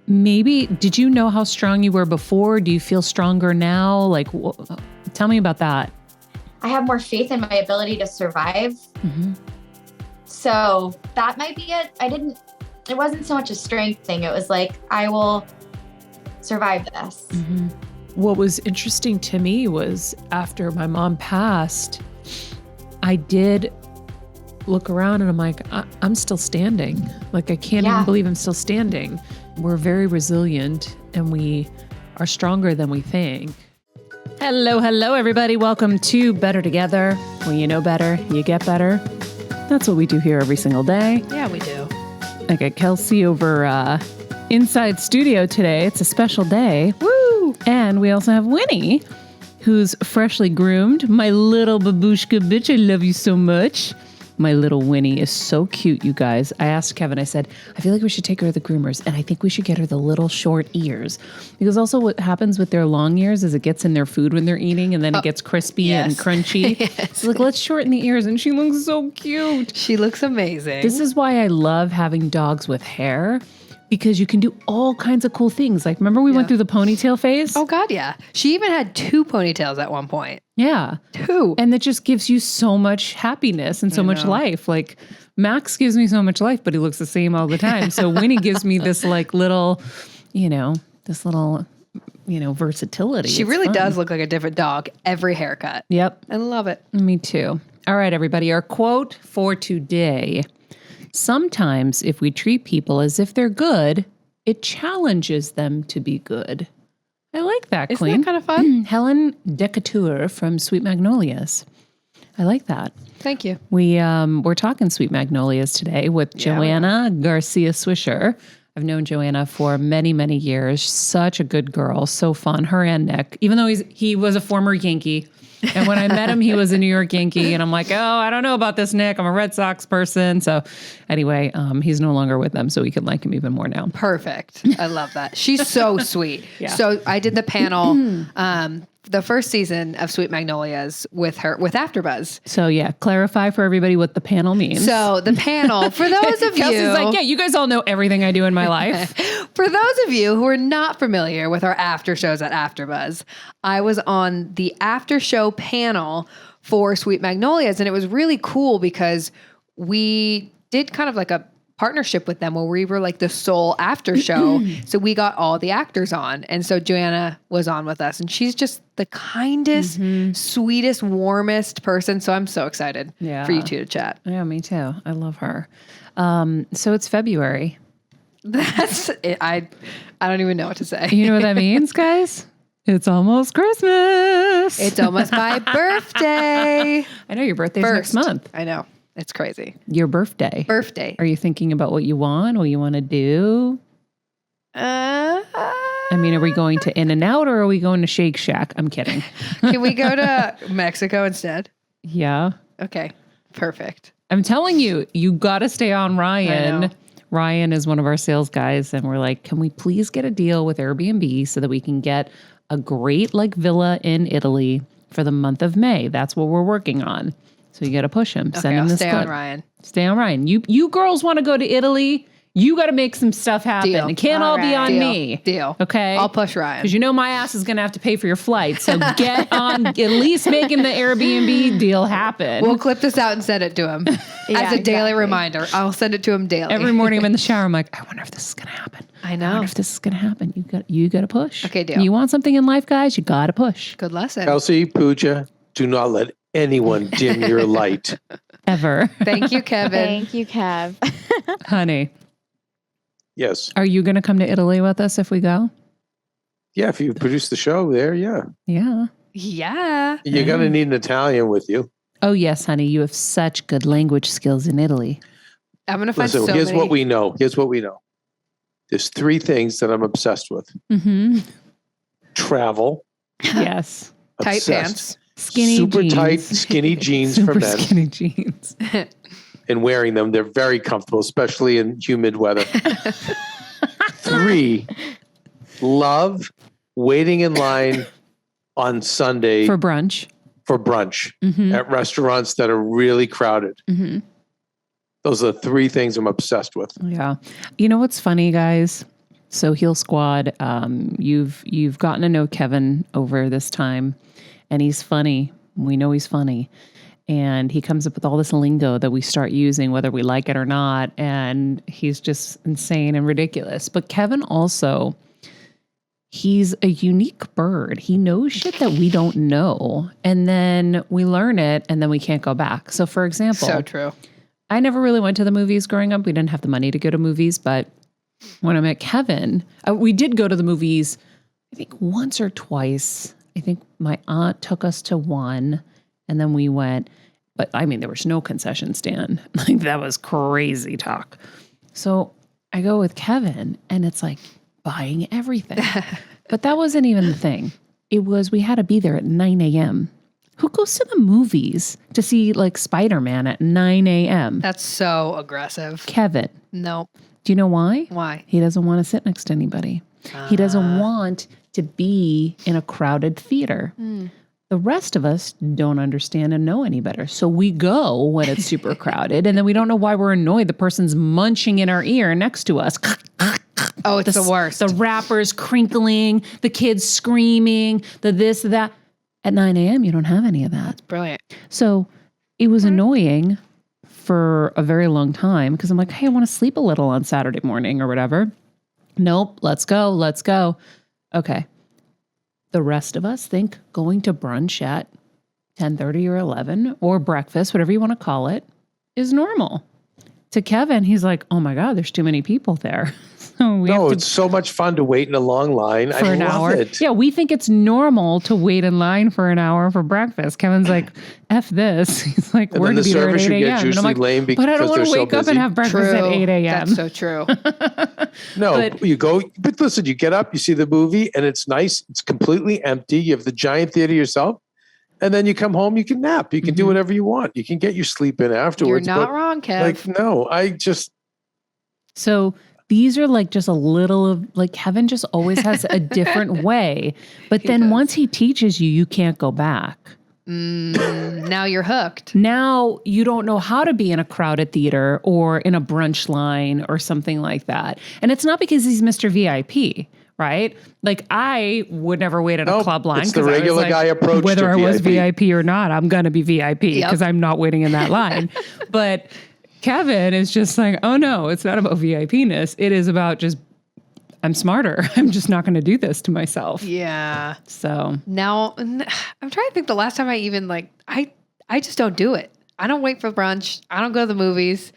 maybe, did you know how strong you were before? Do you feel stronger now? Like, tell me about that. I have more faith in my ability to survive. Mm-hmm. So that might be it. It wasn't so much a strength thing. It was like, I will survive this. Mm-hmm. What was interesting to me was after my mom passed, I did look around and I'm like, I'm still standing. Like, I can't even believe I'm still standing. We're very resilient and we are stronger than we think. Hello, everybody. Welcome to Better Together. When you know better, you get better. That's what we do here every single day. Yeah, we do. I got Kelsey over inside studio today. It's a special day. Woo! And we also have Winnie, who's freshly groomed. My little babushka bitch, I love you so much. My little Winnie is so cute, you guys. I asked Kevin, I said, I feel like we should take her to the groomers, and I think we should get her the little short ears. Because also what happens with their long ears is it gets in their food when they're eating, and then it gets crispy and crunchy. Yes. So like, let's shorten the ears, and she looks so cute. She looks amazing. This is why I love having dogs with hair, because you can do all kinds of cool things. Like, remember we went through the ponytail phase? Oh, God, yeah. She even had 2 ponytails at one point. Yeah. 2. And that just gives you so much happiness and so much life. Like, Max gives me so much life, but he looks the same all the time. So Winnie gives me this like little, versatility. She really does look like a different dog every haircut. Yep. I love it. Me too. All right, everybody. Our quote for today. Sometimes if we treat people as if they're good, it challenges them to be good. I like that, Isn't Queen. that kind of fun? Helen Decatur from Sweet Magnolias. I like that. Thank you. We're talking Sweet Magnolias today with JoAnna Garcia Swisher. I've known JoAnna for many, many years. Such a good girl. So fun. Her and Nick, even though he was a former Yankee. And when I met him, he was a New York Yankee. And I'm like, oh, I don't know about this, Nick. I'm a Red Sox person. So anyway, he's no longer with them, so we can like him even more now. Perfect. I love that. She's so sweet. Yeah. So I did the panel, the first season of Sweet Magnolias with her, with AfterBuzz. So yeah, clarify for everybody what the panel means. So the panel, for those of Kelsey's you. like, yeah, you guys all know everything I do in my life. For those of you who are not familiar with our after shows at AfterBuzz, I was on the after show panel for Sweet Magnolias, and it was really cool because we did kind of like a partnership with them where we were like the sole after show. So we got all the actors on. And so JoAnna was on with us, and she's just the kindest, sweetest, warmest person. So I'm so excited for you two to chat. Yeah, me too. I love her. So it's February. That's it. I don't even know what to say. You know what that means, guys? It's almost Christmas. It's almost my birthday. I know your birthday's next month. I know. It's crazy. Your birthday. Birthday. Are you thinking about what you want, what you want to do? I mean, are we going to In-N-Out or are we going to Shake Shack? I'm kidding. Can we go to Mexico instead? Yeah. Okay. Perfect. I'm telling you, you got to stay on Ryan. Ryan is one of our sales guys, and we're like, can we please get a deal with Airbnb so that we can get a great like villa in Italy for the month of May? That's what we're working on. So you got to push him. Okay, Send him I'll this stay code. on Ryan. Stay on Ryan. You girls want to go to Italy? You got to make some stuff happen. Deal. It can't all be on me. Deal. Okay? I'll push Ryan. Because you know my ass is going to have to pay for your flight. So get on at least making the Airbnb deal happen. We'll clip this out and send it to him as a daily reminder. I'll send it to him daily. Every morning I'm in the shower. I'm like, I wonder if this is going to happen. I know. I wonder if this is going to happen. You got to push. Okay, deal. You want something in life, guys? You got to push. Good lesson. Kelsey, Pooja, do not let anyone dim your light. Ever. Thank you, Kevin. Thank you, Kev. Honey. Yes. Are you going to come to Italy with us if we go? Yeah, if you produce the show there, yeah. Yeah. Yeah. You're going to need an Italian with you. Oh, yes, honey. You have such good language skills in Italy. I'm going to find Listen, so here's many. what we know. Here's what we know. There's 3 things that I'm obsessed with. Mm-hmm. Travel. Yes. Tight Obsessed. pants. Skinny Super jeans. tight, skinny jeans Super for men. skinny jeans. And wearing them, they're very comfortable, especially in humid weather. 3, love waiting in line on Sunday For brunch. at restaurants that are really crowded. Mm-hmm. Those are the 3 things I'm obsessed with. Yeah. You know what's funny, guys? So Heal Squad, you've gotten to know Kevin over this time, and he's funny. We know he's funny. And he comes up with all this lingo that we start using, whether we like it or not. And he's just insane and ridiculous. But Kevin also, he's a unique bird. He knows shit that we don't know. And then we learn it and then we can't go back. So for example, So true. I never really went to the movies growing up. We didn't have the money to go to movies. But when I met Kevin, we did go to the movies, I think once or twice. I think my aunt took us to one. And then we went, but I mean, there was no concession stand. Like that was crazy talk. So I go with Kevin and it's like buying everything. But that wasn't even the thing. It was, we had to be there at 9 a.m. Who goes to the movies to see like Spider-Man at 9 a.m.? That's so aggressive. Kevin. Nope. Do you know why? Why? He doesn't want to sit next to anybody. He doesn't want to be in a crowded theater. The rest of us don't understand and know any better. So we go when it's super crowded, and then we don't know why we're annoyed. The person's munching in our ear next to us. Oh, it's the worst. The wrappers crinkling, the kids screaming, the this, the that. At 9 a.m., you don't have any of that. Brilliant. So it was annoying for a very long time because I'm like, hey, I want to sleep a little on Saturday morning or whatever. Nope, let's go. Okay. The rest of us think going to brunch at 10:30 or 11 or breakfast, whatever you want to call it, is normal. To Kevin, he's like, oh my God, there's too many people there. So we have to, it's so much fun to wait in a long line. for I an love hour. it. Yeah, we think it's normal to wait in line for an hour for breakfast. Kevin's like, F this. He's like, And we're then going the to be there at service 8 should get a.m. And I'm usually like, lame but I don't because want they're to so wake up busy. and have breakfast at 8 a.m. That's so true. No, But- you go, but listen, you get up, you see the movie and it's nice. It's completely empty. You have the giant theater yourself. And then you come home, you can nap. You can do whatever you want. You can get your sleep in You're afterwards. not but, wrong, Kev. like, no, I just, So these are like just a little of like Kevin just always has a different way. But then does. once he teaches you, you can't go back. Now you're hooked. Now you don't know how to be in a crowded theater or in a brunch line or something like that. And it's not because he's Mr. VIP, right? Like I would never wait at a Nope, club line. it's the 'cause I was regular like, guy approach to whether I was VIP. VIP or not, I'm going to be VIP because I'm not waiting in that line. But Kevin is just like, oh no, it's not about VIP-ness. It is about just, I'm smarter. I'm just not going to do this to myself. Yeah. So Now I'm trying to think the last time I even like, I just don't do it. I don't wait for brunch. I don't go to the movies.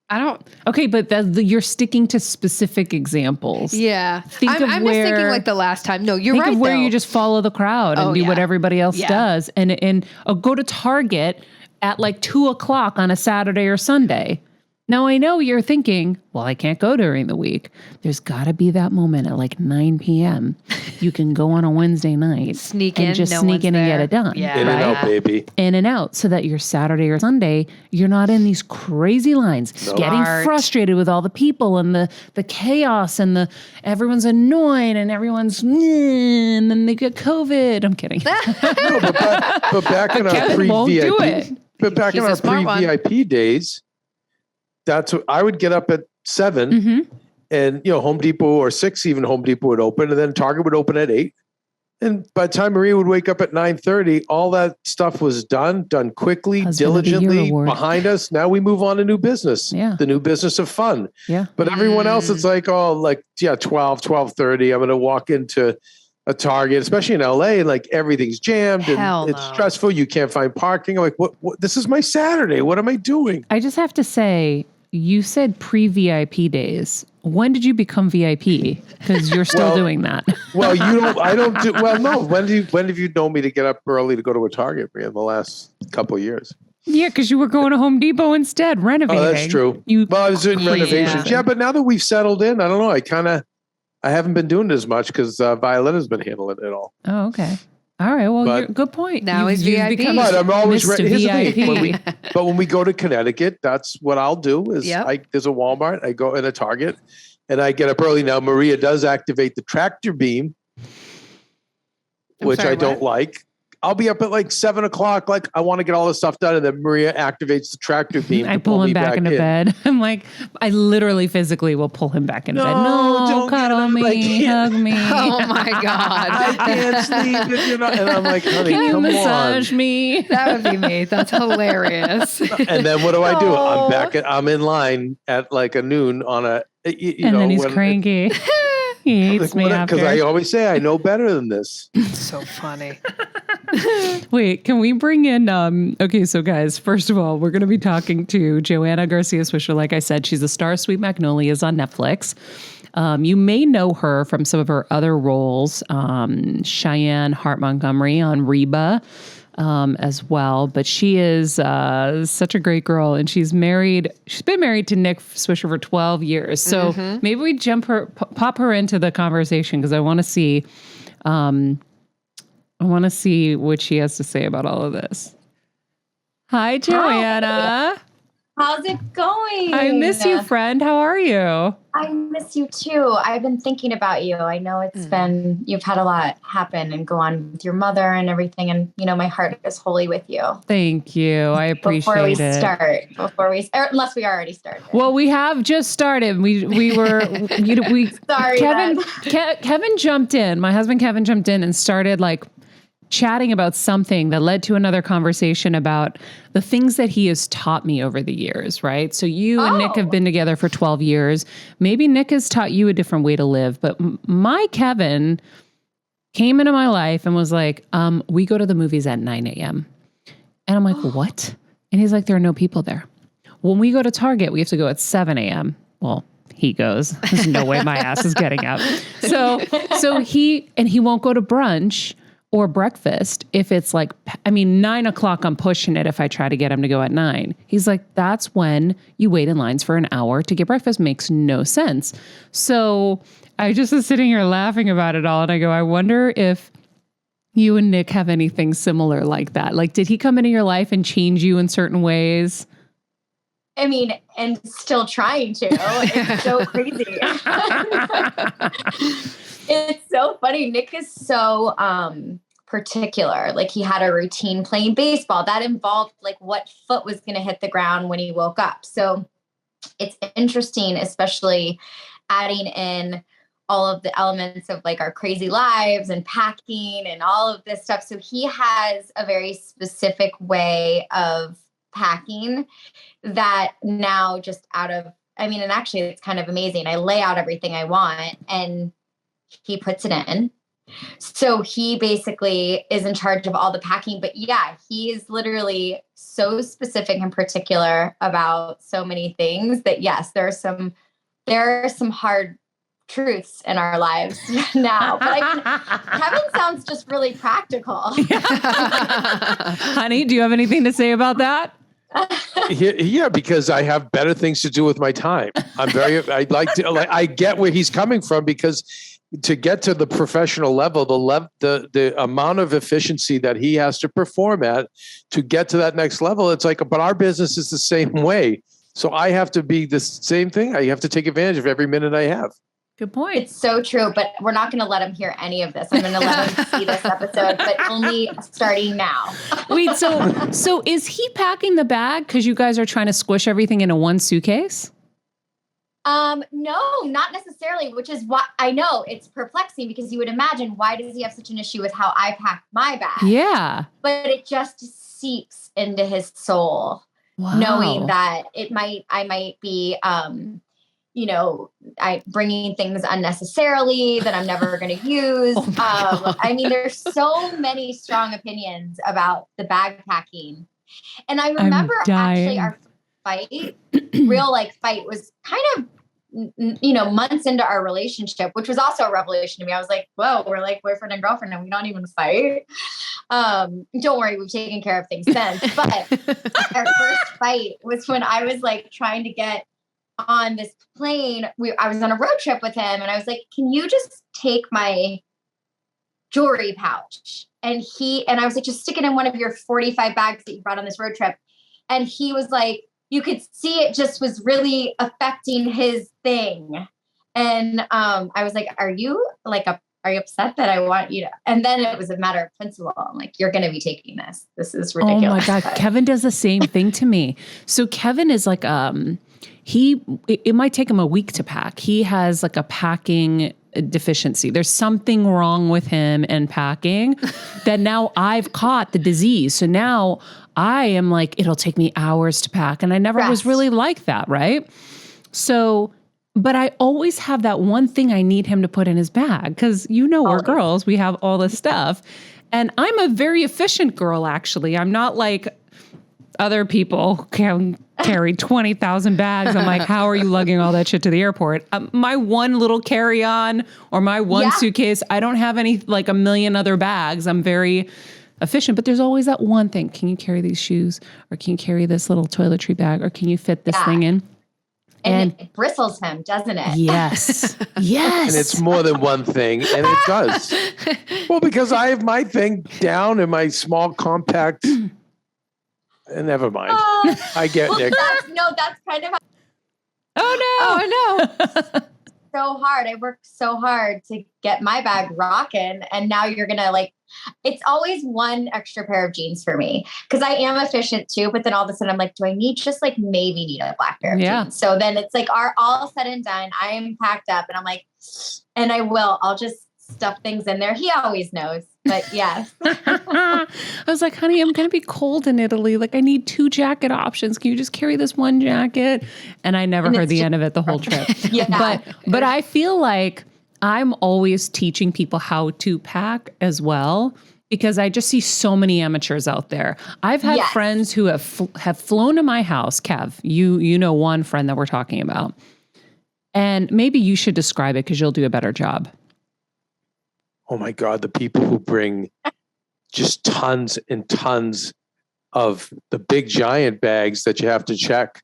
I don't. okay, but you're sticking to specific examples. Yeah. Think I'm of just thinking where- like the last time. No, you're Think right. of where though. you just follow the crowd and Oh, do what yeah. everybody else Yeah. does, and go to Target at like 2:00 on a Saturday or Sunday. Now I know you're thinking, well, I can't go during the week. There's got to be that moment at like 9 p.m. You can go on a Wednesday night, Sneak and in, just no sneak one's in and get there. it done. Yeah. in and right? out, baby. In and out, so that your Saturday or Sunday, you're not in these crazy lines, getting Smart. frustrated with all the people and the chaos and everyone's annoyed and everyone's and then they get COVID. I'm kidding. No, but back in our Kevin won't do it. pre-VIP, but back in He's a our smart one. pre-VIP days, that's what I would get up at 7 Mhm. and, Home Depot or 6, even Home Depot would open, and then Target would open at 8. And by the time Maria would wake up at 9:30, all that stuff was done quickly, Husband of the Year diligently award. behind us. Now we move on to new business. Yeah. The new business of fun. Yeah. But everyone else, it's like, 12:30. I'm going to walk into a Target, especially in LA, and like everything's jammed Hell and it's no. stressful. stressful. You can't find parking. I'm like, what? This is my Saturday. What am I doing? I just have to say, you said pre-VIP days. When did you become VIP? Because you're still Well- doing that. Well, I don't do, well, no. When have you known me to get up early to go to a Target in the last couple of years? Yeah, because you were going to Home Depot instead, renovating. Oh, that's true. You Well, I was doing Yeah. renovations. Yeah, but now that we've settled in, I don't know. I haven't been doing it as much because Violetta's been handling it all. Oh, okay. All right. Well, But- good point. Now he's VIP. become But I'm always Mr. ready. Here's the thing. VIP. When we go to Connecticut, that's what I'll do is Yep. there's a Walmart, I go in a Target and I get up early. Now Maria does activate the tractor beam, I'm which sorry, I don't what? like. I'll be up at like 7 o'clock. Like I want to get all this stuff done. And then Maria activates the tractor beam. I to pull him me back into bed. I'm like, I literally physically will pull him back into bed. No, don't cuddle me, hug me. Oh my God. I can't sleep if you're not. And I'm like, honey, Can you come massage on. me? That would be me. That's hilarious. And then what do I do? I'm in line at like a noon on a, and then he's cranky. He hates me after. Because I always say I know better than this. So funny. Wait, can we bring in, okay, so guys, first of all, we're going to be talking to JoAnna Garcia Swisher. Like I said, she's the star of Sweet Magnolias on Netflix. You may know her from some of her other roles, Cheyenne Hart Montgomery on Reba as well. But she is such a great girl, and she's been married to Nick Swisher for 12 years. So maybe we pop her into the conversation because I want to see what she has to say about all of this. Hi, JoAnna. How's it going? I miss you, friend. How are you? I miss you too. I've been thinking about you. I know you've had a lot happen and go on with your mother and everything. And, my heart is wholly with you. Thank you. I appreciate it. Unless we already started. Well, we have just started. We were, Sorry. Kevin jumped in. My husband, Kevin, jumped in and started like chatting about something that led to another conversation about the things that he has taught me over the years, right? So you and Nick have been together for 12 years. Maybe Nick has taught you a different way to live, but my Kevin came into my life and was like, we go to the movies at 9 a.m. And I'm like, what? And he's like, there are no people there. When we go to Target, we have to go at 7 a.m. Well, he goes, there's no way my ass is getting up. So he won't go to brunch or breakfast if it's like, 9 o'clock, I'm pushing it if I try to get him to go at 9. He's like, that's when you wait in lines for an hour to get breakfast. Makes no sense. So I just was sitting here laughing about it all. And I go, I wonder if you and Nick have anything similar like that. Like, did he come into your life and change you in certain ways? And still trying to. It's so crazy. It's so funny. Nick is so particular. Like he had a routine playing baseball that involved like what foot was going to hit the ground when he woke up. So it's interesting, especially adding in all of the elements of like our crazy lives and packing and all of this stuff. So he has a very specific way of packing that now just and actually it's kind of amazing. I lay out everything I want and he puts it in. So he basically is in charge of all the packing, but yeah, he is literally so specific and particular about so many things that yes, there are some hard truths in our lives now, but Kevin sounds just really practical. Honey, do you have anything to say about that? Yeah, because I have better things to do with my time. I get where he's coming from because to get to the professional level, the amount of efficiency that he has to perform at to get to that next level, it's like, but our business is the same way. So I have to be the same thing. I have to take advantage of every minute I have. Good point. It's so true, but we're not going to let him hear any of this. I'm going to let him see this episode, but only starting now. Wait, so is he packing the bag because you guys are trying to squish everything into one suitcase? No, not necessarily, which is what I know it's perplexing because you would imagine, why does he have such an issue with how I pack my bag? Yeah. But it just seeps into his soul, knowing that I might be, bringing things unnecessarily that I'm never going to use. There's so many strong opinions about the bag packing. And I remember actually our fight, real like fight was kind of, months into our relationship, which was also a revelation to me. I was like, whoa, we're like boyfriend and girlfriend and we don't even fight. Don't worry, we've taken care of things since. But our first fight was when I was like trying to get on this plane. I was on a road trip with him and I was like, can you just take my jewelry pouch? And I was like, just stick it in one of your 45 bags that you brought on this road trip. And he was like, you could see it just was really affecting his thing. And I was like, are you are you upset that I want you to? And then it was a matter of principle. I'm like, you're going to be taking this. This is ridiculous. Oh my God. Kevin does the same thing to me. So Kevin is like, it might take him a week to pack. He has like a packing deficiency. There's something wrong with him and packing that now I've caught the disease. So now I am like, it'll take me hours to pack. And I never was really like that. Right. So, but I always have that one thing I need him to put in his bag. Cause we're girls, we have all this stuff. And I'm a very efficient girl, actually. I'm not like other people can carry 20,000 bags. I'm like, how are you lugging all that shit to the airport? My one little carry-on or my one suitcase, I don't have any, like a million other bags. I'm very efficient, but there's always that one thing. Can you carry these shoes? Or can you carry this little toiletry bag? Or can you fit this thing in? And it bristles him, doesn't it? Yes. Yes. And it's more than one thing. And it does. Well, because I have my thing down in my small compact. And never mind. I get Nick. That's kind of how. Oh no. So hard. I worked so hard to get my bag rocking. And now you're going to it's always one extra pair of jeans for me. Cause I am efficient too. But then all of a sudden I'm like, do I maybe need a black pair of jeans? So then it's like all said and done. I am packed up and I'm like, and I'll just stuff things in there. He always knows, but yes. I was like, honey, I'm going to be cold in Italy. Like I need 2 jacket options. Can you just carry this one jacket? And I never heard the end of it the whole trip. But I feel like I'm always teaching people how to pack as well, because I just see so many amateurs out there. I've had friends who have flown to my house. Kev, you know one friend that we're talking about. And maybe you should describe it because you'll do a better job. Oh my God, the people who bring just tons and tons of the big giant bags that you have to check.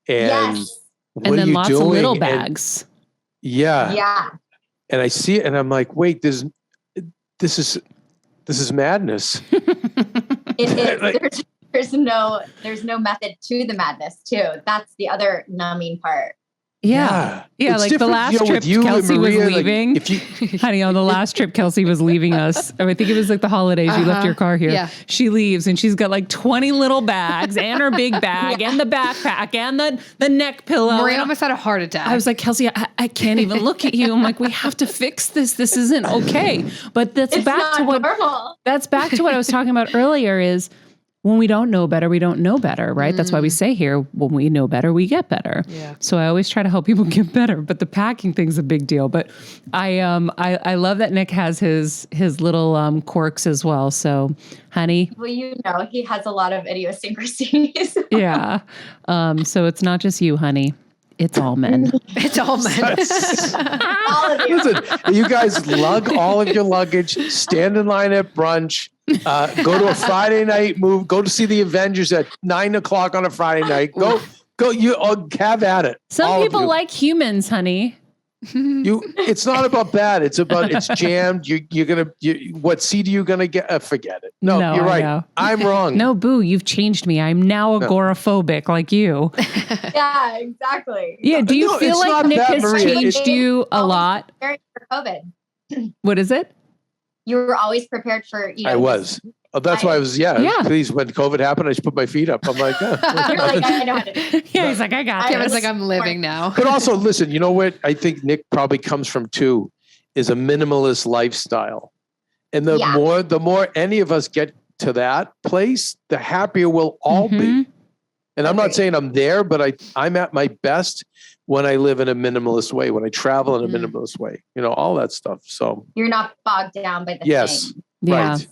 And what and then are you lots doing? Of little bags. Yeah. And I see it and I'm like, wait, this is madness. There's no method to the madness too. That's the other numbing part. Yeah. Like the last trip Kelsey was leaving. Honey, on the last trip Kelsey was leaving us. I think it was like the holidays. You left your car here. Yeah. She leaves and she's got like 20 little bags and her big bag and the backpack and the neck pillow. Maureen almost had a heart attack. I was like, Kelsey, I can't even look at you. I'm like, we have to fix this. This isn't okay. But that's back to what I was talking about earlier is when we don't know better, we don't know better, right? That's why we say here, when we know better, we get better. Yeah. So I always try to help people get better, but the packing thing's a big deal. But I love that Nick has his little quirks as well. So, honey. Well, he has a lot of idiosyncrasies. Yeah. So it's not just you, honey. It's all men. It's all men. All of you. Listen, you guys lug all of your luggage, stand in line at brunch, go to a Friday night go to see the Avengers at 9:00 on a Friday night. Go, have at it. Some people like humans, honey. It's not about that. It's jammed. What seat are you gonna get? Forget it. No, you're right. I'm wrong. No, boo, you've changed me. I'm now agoraphobic like you. Yeah, exactly. Yeah. Do you feel like Nick has changed you a lot? For COVID. What is it? You were always prepared for. I was. That's why I was. Yeah. Please, when COVID happened, I just put my feet up. I'm like, You're like, I know how to do it. Yeah, he's like, I got this. Kevin's like, I'm living now. But also, listen, you know what? I think Nick probably comes from too, is a minimalist lifestyle, and the more any of us get to that place, the happier we'll all be. And I'm not saying I'm there, but I'm at my best when I live in a minimalist way, when I travel in a minimalist way, all that stuff. So you're not bogged down by the thing. Right.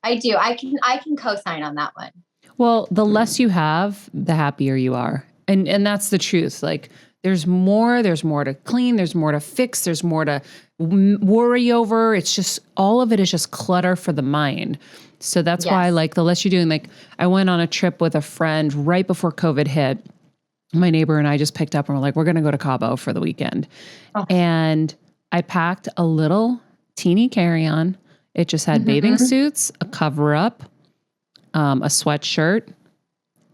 I do. I can co-sign on that one. Well, the less you have, the happier you are. And that's the truth. Like there's more to clean. There's more to fix. There's more to worry over. It's just, all of it is just clutter for the mind. So that's why like the less you're doing, like I went on a trip with a friend right before COVID hit. My neighbor and I just picked up and we're like, we're going to go to Cabo for the weekend. Oh. And I packed a little teeny carry-on. It just had bathing suits, a cover up, a sweatshirt,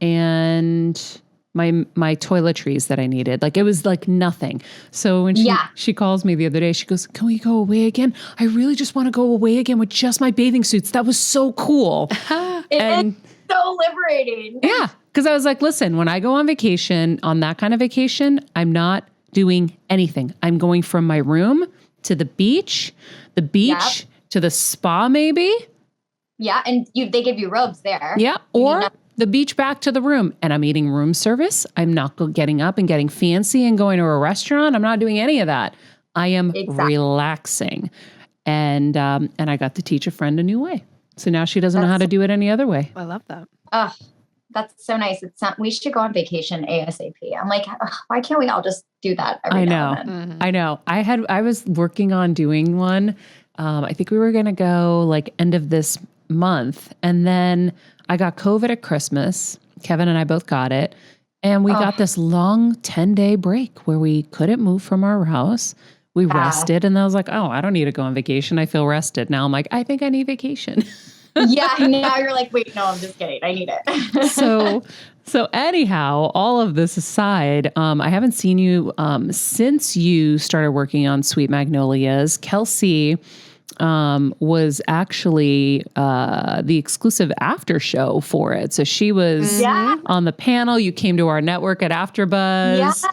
and my toiletries that I needed. Like it was like nothing. So when she calls me the other day, she goes, "Can we go away again? I really just want to go away again with just my bathing suits." That was so cool. It's so liberating. Yeah. Because I was like, listen, when I go on vacation, on that kind of vacation, I'm not doing anything. I'm going from my room to the beach to the spa maybe. Yeah. And they give you robes there. Yeah. Or the beach back to the room. And I'm eating room service. I'm not getting up and getting fancy and going to a restaurant. I'm not doing any of that. I am relaxing. And I got to teach a friend a new way. So now she doesn't know how to do it any other way. I love that. That's so nice. We should go on vacation ASAP. I'm like, why can't we all just do that every now and then? Mm-hmm. I know. I was working on doing one. I think we were going to go like end of this month. And then I got COVID at Christmas. Kevin and I both got it. And we got this long 10-day break where we couldn't move from our house. We rested. And I was like, I don't need to go on vacation. I feel rested. Now I'm like, I think I need vacation. Yeah. Now you're like, wait, no, I'm just kidding. I need it. So anyhow, all of this aside, I haven't seen you since you started working on Sweet Magnolias. Kelsey was actually the exclusive after show for it. So she was on the panel. You came to our network at AfterBuzz.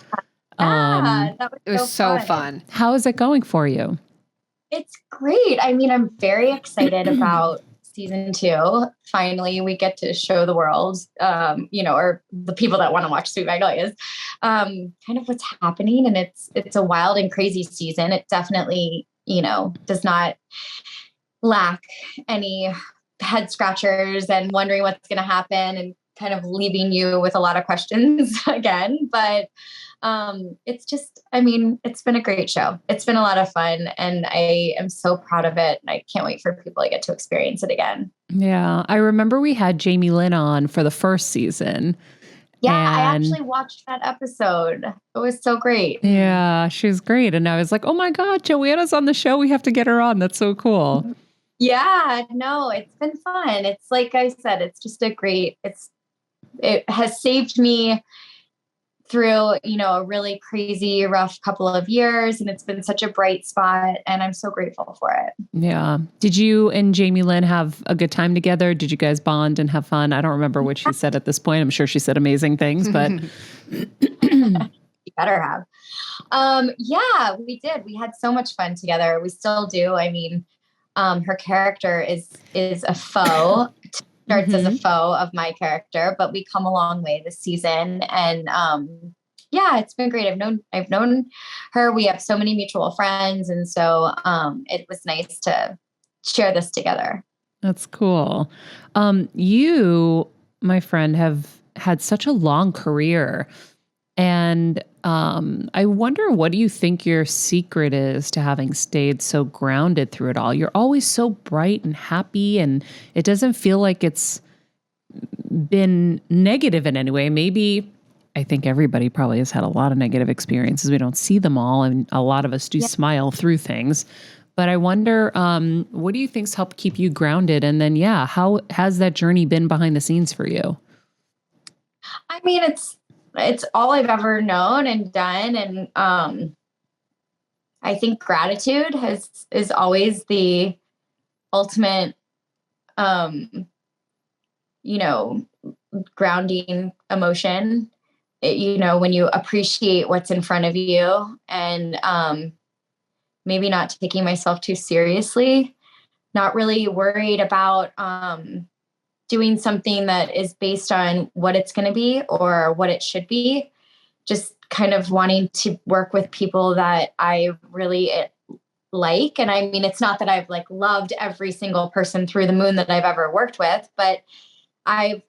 It was so fun. How is it going for you? It's great. I mean, I'm very excited about season 2. Finally, we get to show the world, or the people that want to watch Sweet Magnolias, kind of what's happening. And it's a wild and crazy season. It definitely, does not lack any head scratchers and wondering what's going to happen and kind of leaving you with a lot of questions again. But it's been a great show. It's been a lot of fun and I am so proud of it. And I can't wait for people to get to experience it again. Yeah. I remember we had Jamie Lynn on for the first season. Yeah, I actually watched that episode. It was so great. Yeah, she's great. And I was like, oh my God, JoAnna's on the show. We have to get her on. That's so cool. Yeah, no, it's been fun. It's like I said, it's just it has saved me through, a really crazy, rough couple of years. And it's been such a bright spot. And I'm so grateful for it. Yeah. Did you and Jamie Lynn have a good time together? Did you guys bond and have fun? I don't remember what she said at this point. I'm sure she said amazing things, but. You better have. Yeah, we did. We had so much fun together. We still do. I mean, her character is a foe. Starts as a foe of my character, but we come a long way this season. And it's been great. I've known her. We have so many mutual friends. And so it was nice to share this together. That's cool. You, my friend, have had such a long career. And I wonder, what do you think your secret is to having stayed so grounded through it all? You're always so bright and happy, and it doesn't feel like it's been negative in any way. Maybe, I think everybody probably has had a lot of negative experiences. We don't see them all, and a lot of us do smile through things. But I wonder, what do you think's helped keep you grounded? And then, how has that journey been behind the scenes for you? I mean, it's all I've ever known and done. And I think gratitude is always the ultimate, grounding emotion. When you appreciate what's in front of you and maybe not taking myself too seriously, not really worried about doing something that is based on what it's going to be or what it should be. Just kind of wanting to work with people that I really like. And I mean, it's not that I've loved every single person through the moon that I've ever worked with, but I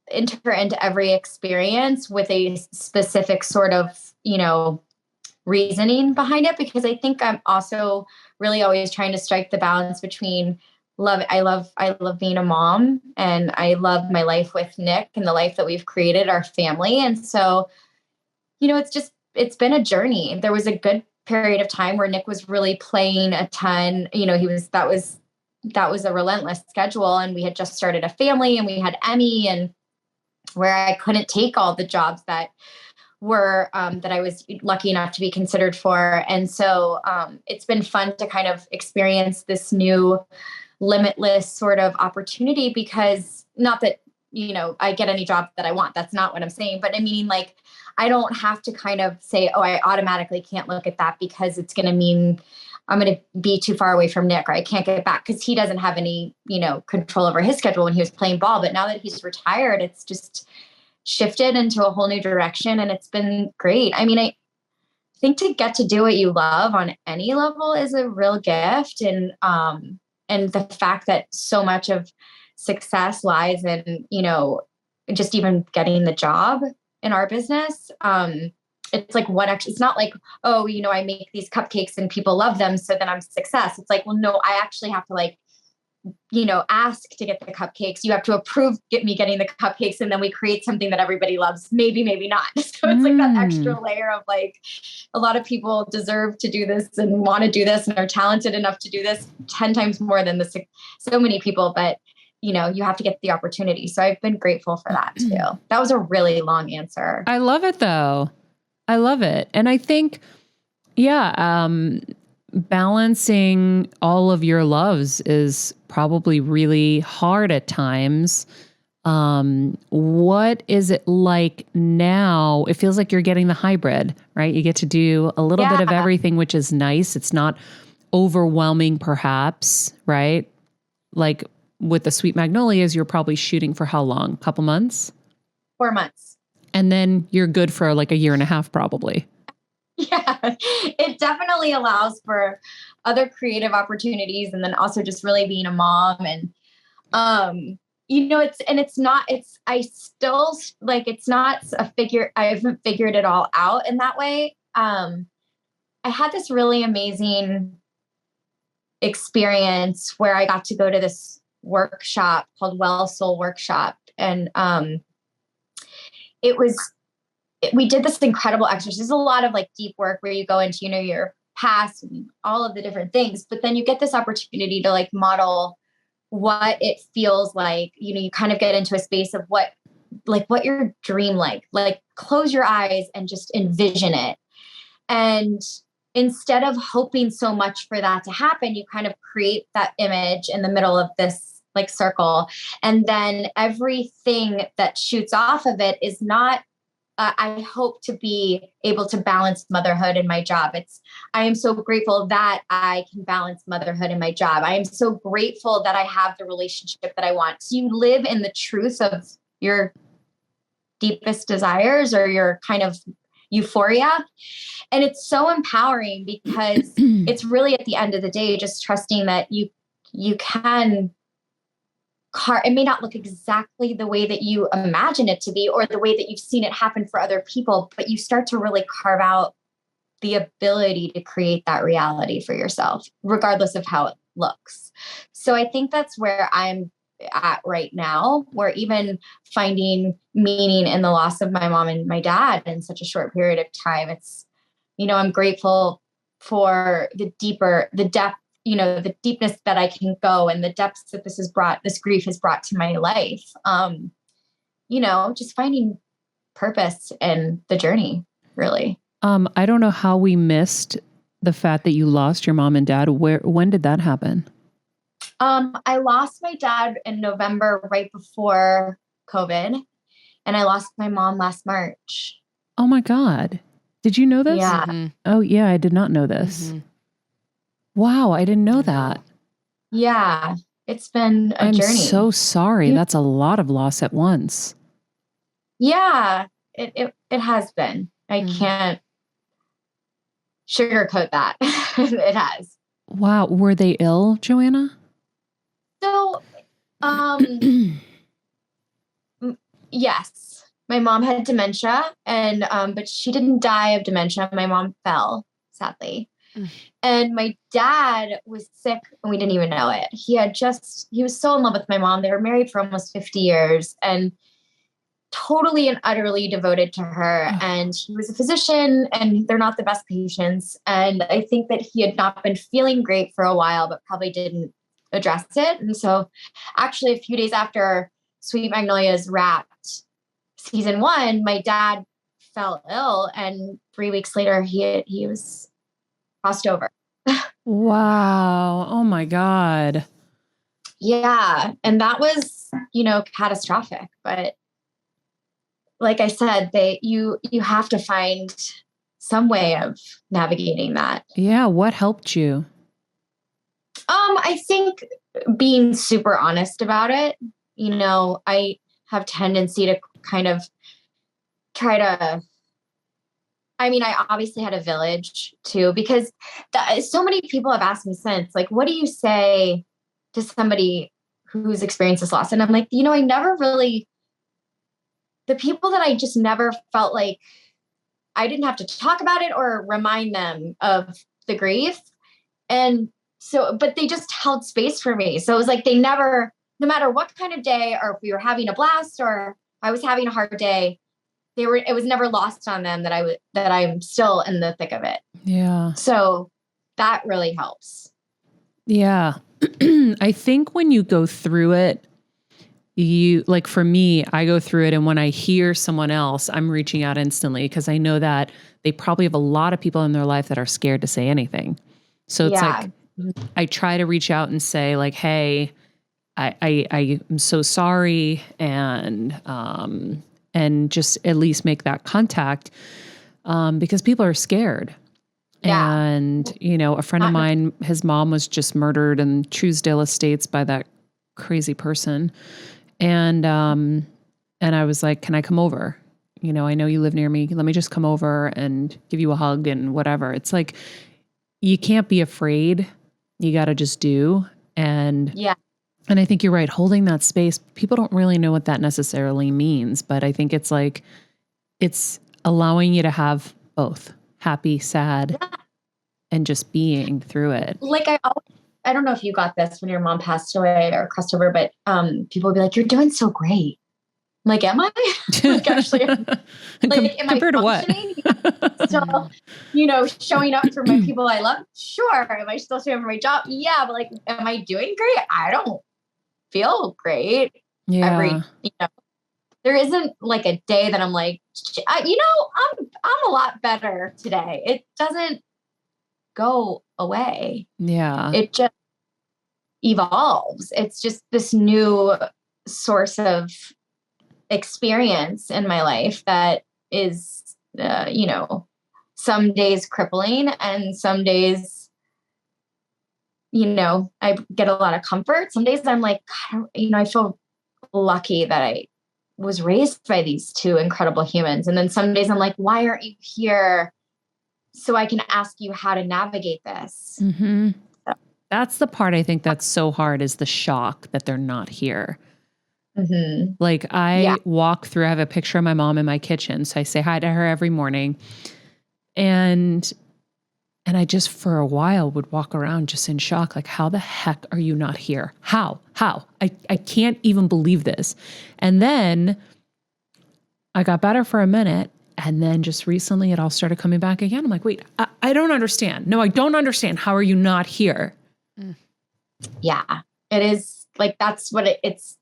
enter into every experience with a specific sort of, reasoning behind it, because I think I'm also really always trying to strike the balance between love. I love being a mom, and I love my life with Nick and the life that we've created, our family. And so, it's been a journey. There was a good period of time where Nick was really playing a ton. That was a relentless schedule, and we had just started a family, and we had Emmy, and where I couldn't take all the jobs that were that I was lucky enough to be considered for. And so it's been fun to kind of experience this new limitless sort of opportunity, because not that, I get any job that I want. That's not what I'm saying. But I mean, like, I don't have to kind of say, oh, I automatically can't look at that because it's going to mean I'm going to be too far away from Nick, or I can't get back, because he doesn't have any, control over his schedule when he was playing ball. But now that he's retired, it's just shifted into a whole new direction, and it's been great. I mean, I think to get to do what you love on any level is a real gift. And the fact that so much of success lies in, just even getting the job in our business. It's like it's not like, oh, I make these cupcakes and people love them, so then I'm success. It's like, well, no, I actually have to ask to get the cupcakes. You have to approve me getting the cupcakes, and then we create something that everybody loves. Maybe, maybe not. So it's like that extra layer of like, a lot of people deserve to do this and want to do this and are talented enough to do this 10 times more than so many people. But you have to get the opportunity. So I've been grateful for that too. That was a really long answer. I love it though. I love it. And I think, balancing all of your loves is probably really hard at times. What is it like now? It feels like you're getting the hybrid, right? You get to do a little bit of everything, which is nice. It's not overwhelming, perhaps, right? Like with the Sweet Magnolias, you're probably shooting for how long? A couple months? 4 months. And then you're good for like a year and a half, probably. Yeah, it definitely allows for other creative opportunities. And then also just really being a mom. And, it's not a figure. I haven't figured it all out in that way. I had this really amazing experience where I got to go to this workshop called Well Soul Workshop. And, we did this incredible exercise. There's a lot of like deep work where you go into, your past and all of the different things, but then you get this opportunity to like model what it feels like. You kind of get into a space of what your dream, like close your eyes and just envision it. And instead of hoping so much for that to happen, you kind of create that image in the middle of this like circle. And then everything that shoots off of it is not, I hope to be able to balance motherhood and my job. I am so grateful that I can balance motherhood and my job. I am so grateful that I have the relationship that I want. So you live in the truth of your deepest desires or your kind of euphoria. And it's so empowering because it's really at the end of the day, just trusting that you can it may not look exactly the way that you imagine it to be or the way that you've seen it happen for other people, but you start to really carve out the ability to create that reality for yourself, regardless of how it looks. So I think that's where I'm at right now, where even finding meaning in the loss of my mom and my dad in such a short period of time, it's, I'm grateful for the depth, the deepness that I can go and the depths that this grief has brought to my life. Just finding purpose in the journey, really. I don't know how we missed the fact that you lost your mom and dad. When did that happen? I lost my dad in November, right before COVID, and I lost my mom last March. Oh my God. Did you know this? Yeah. Mm-hmm. Oh yeah, I did not know this. Mm-hmm. Wow, I didn't know that. Yeah, it's been a journey. I'm so sorry. That's a lot of loss at once. Yeah, it has been. I can't sugarcoat that. It has. Wow. Were they ill, JoAnna? So, yes, my mom had dementia and, but she didn't die of dementia. My mom fell, sadly. And my dad was sick and we didn't even know it. He was so in love with my mom. They were married for almost 50 years and totally and utterly devoted to her. And he was a physician and they're not the best patients. And I think that he had not been feeling great for a while, but probably didn't address it. And so actually a few days after Sweet Magnolias wrapped, season 1, my dad fell ill, and 3 weeks later he was crossed over. Wow. Oh my God. Yeah. And that was, catastrophic. But like I said, you have to find some way of navigating that. Yeah. What helped you? I think being super honest about it. I have tendency to kind of try to, I obviously had a village too, because so many people have asked me since, like, what do you say to somebody who's experienced this loss? And I'm like, I never really, the people that I just never felt like I didn't have to talk about it or remind them of the grief. And so, but they just held space for me. So it was like, they never, no matter what kind of day, or if we were having a blast or I was having a hard day, it was never lost on them that I'm still in the thick of it. Yeah. So that really helps. Yeah. I think when you go through it, like for me, I go through it, and when I hear someone else, I'm reaching out instantly because I know that they probably have a lot of people in their life that are scared to say anything. So it's like, I try to reach out and say like, hey, I am so sorry. And just at least make that contact, because people are scared. Yeah. And, a friend of mine, his mom was just murdered in Truesdale Estates by that crazy person. And I was like, can I come over? I know you live near me. Let me just come over and give you a hug and whatever. It's like, you can't be afraid. You got to just do. And I think you're right. Holding that space, people don't really know what that necessarily means, but I think it's like, it's allowing you to have both happy, sad, and just being through it. Like I don't know if you got this when your mom passed away or crossed over, but people would be like, you're doing so great. I'm like, am I? Like, actually, like, am compared I to what? Still, showing up for my people I love? Sure. Am I still showing up for my job? Yeah. But like, am I doing great? I don't feel great. Yeah. There isn't like a day that I'm like, I'm a lot better today. It doesn't go away. Yeah. It just evolves. It's just this new source of experience in my life that is, some days crippling and some days, I get a lot of comfort. Some days I'm like, I feel lucky that I was raised by these two incredible humans. And then some days I'm like, why aren't you here so I can ask you how to navigate this? Mm-hmm. So. That's the part I think that's so hard, is the shock that they're not here. Mm-hmm. Like I walk through, I have a picture of my mom in my kitchen. So I say hi to her every morning. And I just for a while would walk around just in shock. Like, how the heck are you not here? How? I can't even believe this. And then I got better for a minute. And then just recently it all started coming back again. I'm like, wait, I don't understand. No, I don't understand. How are you not here? Yeah, it is like, that's what it's.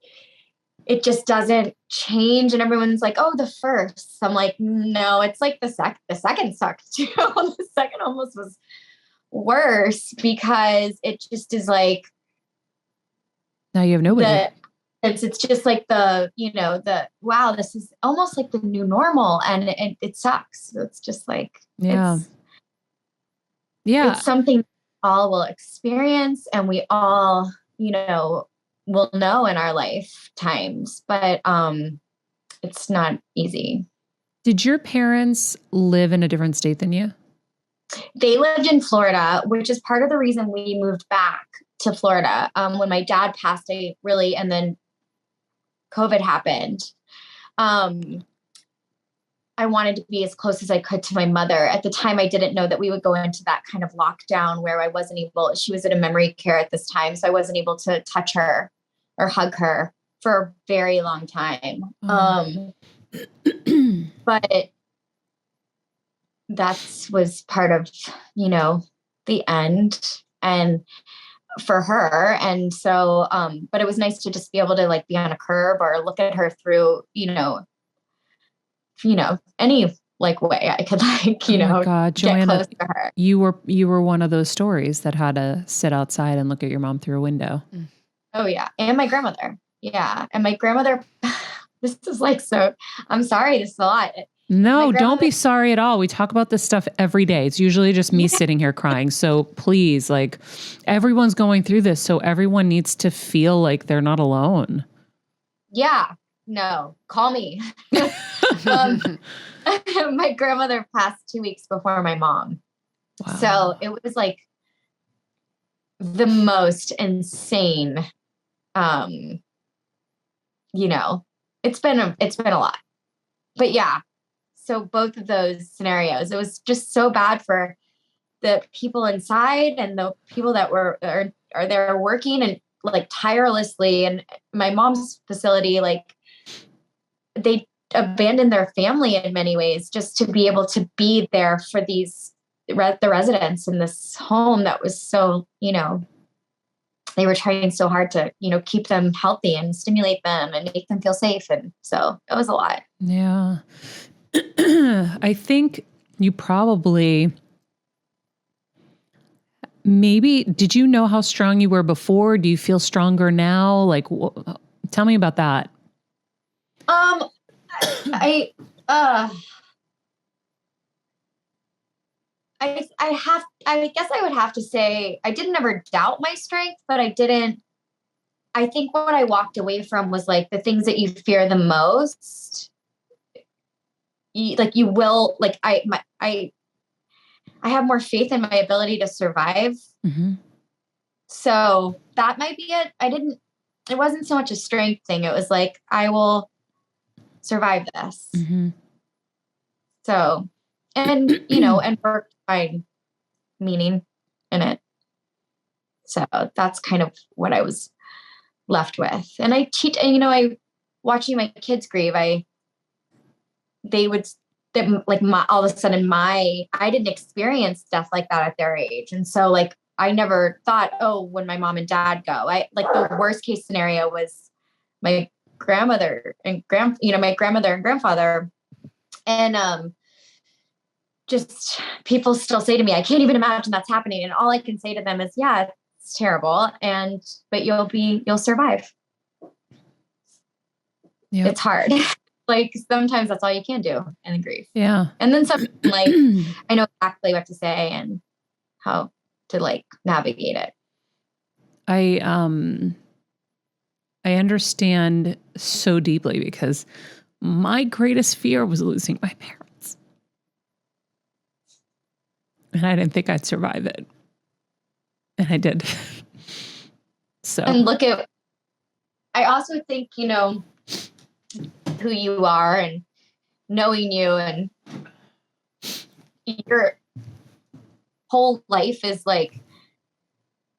It just doesn't change. And everyone's like, oh, the first. I'm like, no, it's like the second sucked too. The second almost was worse because it just is like. Now you have nobody. It's just like wow, this is almost like the new normal, and it sucks. So it's just like, it's something we all will experience, and we all, will know in our lifetimes, but it's not easy. Did your parents live in a different state than you? They lived in Florida, which is part of the reason we moved back to Florida. When my dad passed, and then COVID happened. I wanted to be as close as I could to my mother. At the time, I didn't know that we would go into that kind of lockdown where I wasn't able, she was at a memory care at this time. So I wasn't able to touch her or hug her for a very long time. But that was part of, the end and for her. And so, but it was nice to just be able to like be on a curb or look at her through, any like way I could like, Oh my God, get JoAnna, close to her. you were one of those stories that had to sit outside and look at your mom through a window. Oh yeah. And my grandmother. Yeah. And my grandmother, this is like, so I'm sorry. This is a lot. No, don't be sorry at all. We talk about this stuff every day. It's usually just me sitting here crying. So please, like, everyone's going through this. So everyone needs to feel like they're not alone. Yeah. No, call me. My grandmother passed 2 weeks before my mom. Wow. So it was like the most insane, it's been a lot, but yeah. So both of those scenarios, it was just so bad for the people inside and the people that are there working and like tirelessly. And my mom's facility, like they abandoned their family in many ways just to be able to be there for the residents in this home that was so, they were trying so hard to, keep them healthy and stimulate them and make them feel safe. And so it was a lot. Yeah. I think you probably, maybe, did you know how strong you were before? Do you feel stronger now? Like, tell me about that. I guess I would have to say I didn't ever doubt my strength, but I think what I walked away from was like the things that you fear the most. I have more faith in my ability to survive. Mm-hmm. So that might be it. It wasn't so much a strength thing. It was like, I will survive this. Mm-hmm. So, and, and work find meaning in it. So that's kind of what I was left with. And I teach, and, watching my kids grieve, all of a sudden I didn't experience death like that at their age. And so like, I never thought, when my mom and dad go, the worst case scenario was my grandmother and my grandmother and grandfather. And, just people still say to me, I can't even imagine that's happening. And all I can say to them is, yeah, it's terrible. But you'll survive. Yep. It's hard. Like sometimes that's all you can do in the grief. Yeah. And then some like, I know exactly what to say and how to like navigate it. I understand so deeply because my greatest fear was losing my parents. And I didn't think I'd survive it. And I did. So. And I also think, who you are and knowing you and your whole life is like,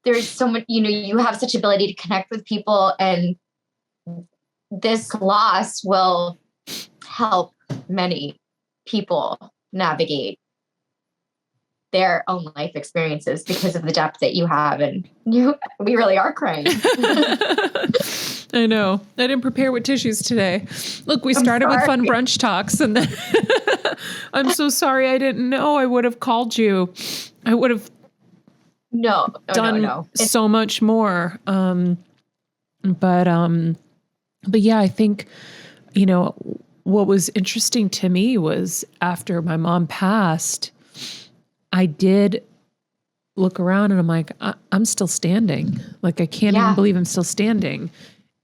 there's so much, you have such ability to connect with people, and this loss will help many people navigate their own life experiences because of the depth that you have. And we really are crying. I know. I didn't prepare with tissues today. Look, we started with fun brunch talks and then I'm so sorry. I didn't know. I would have called you. I would have done so much more. But yeah, I think, what was interesting to me was after my mom passed, I did look around and I'm like, I'm still standing. Like, I can't even believe I'm still standing.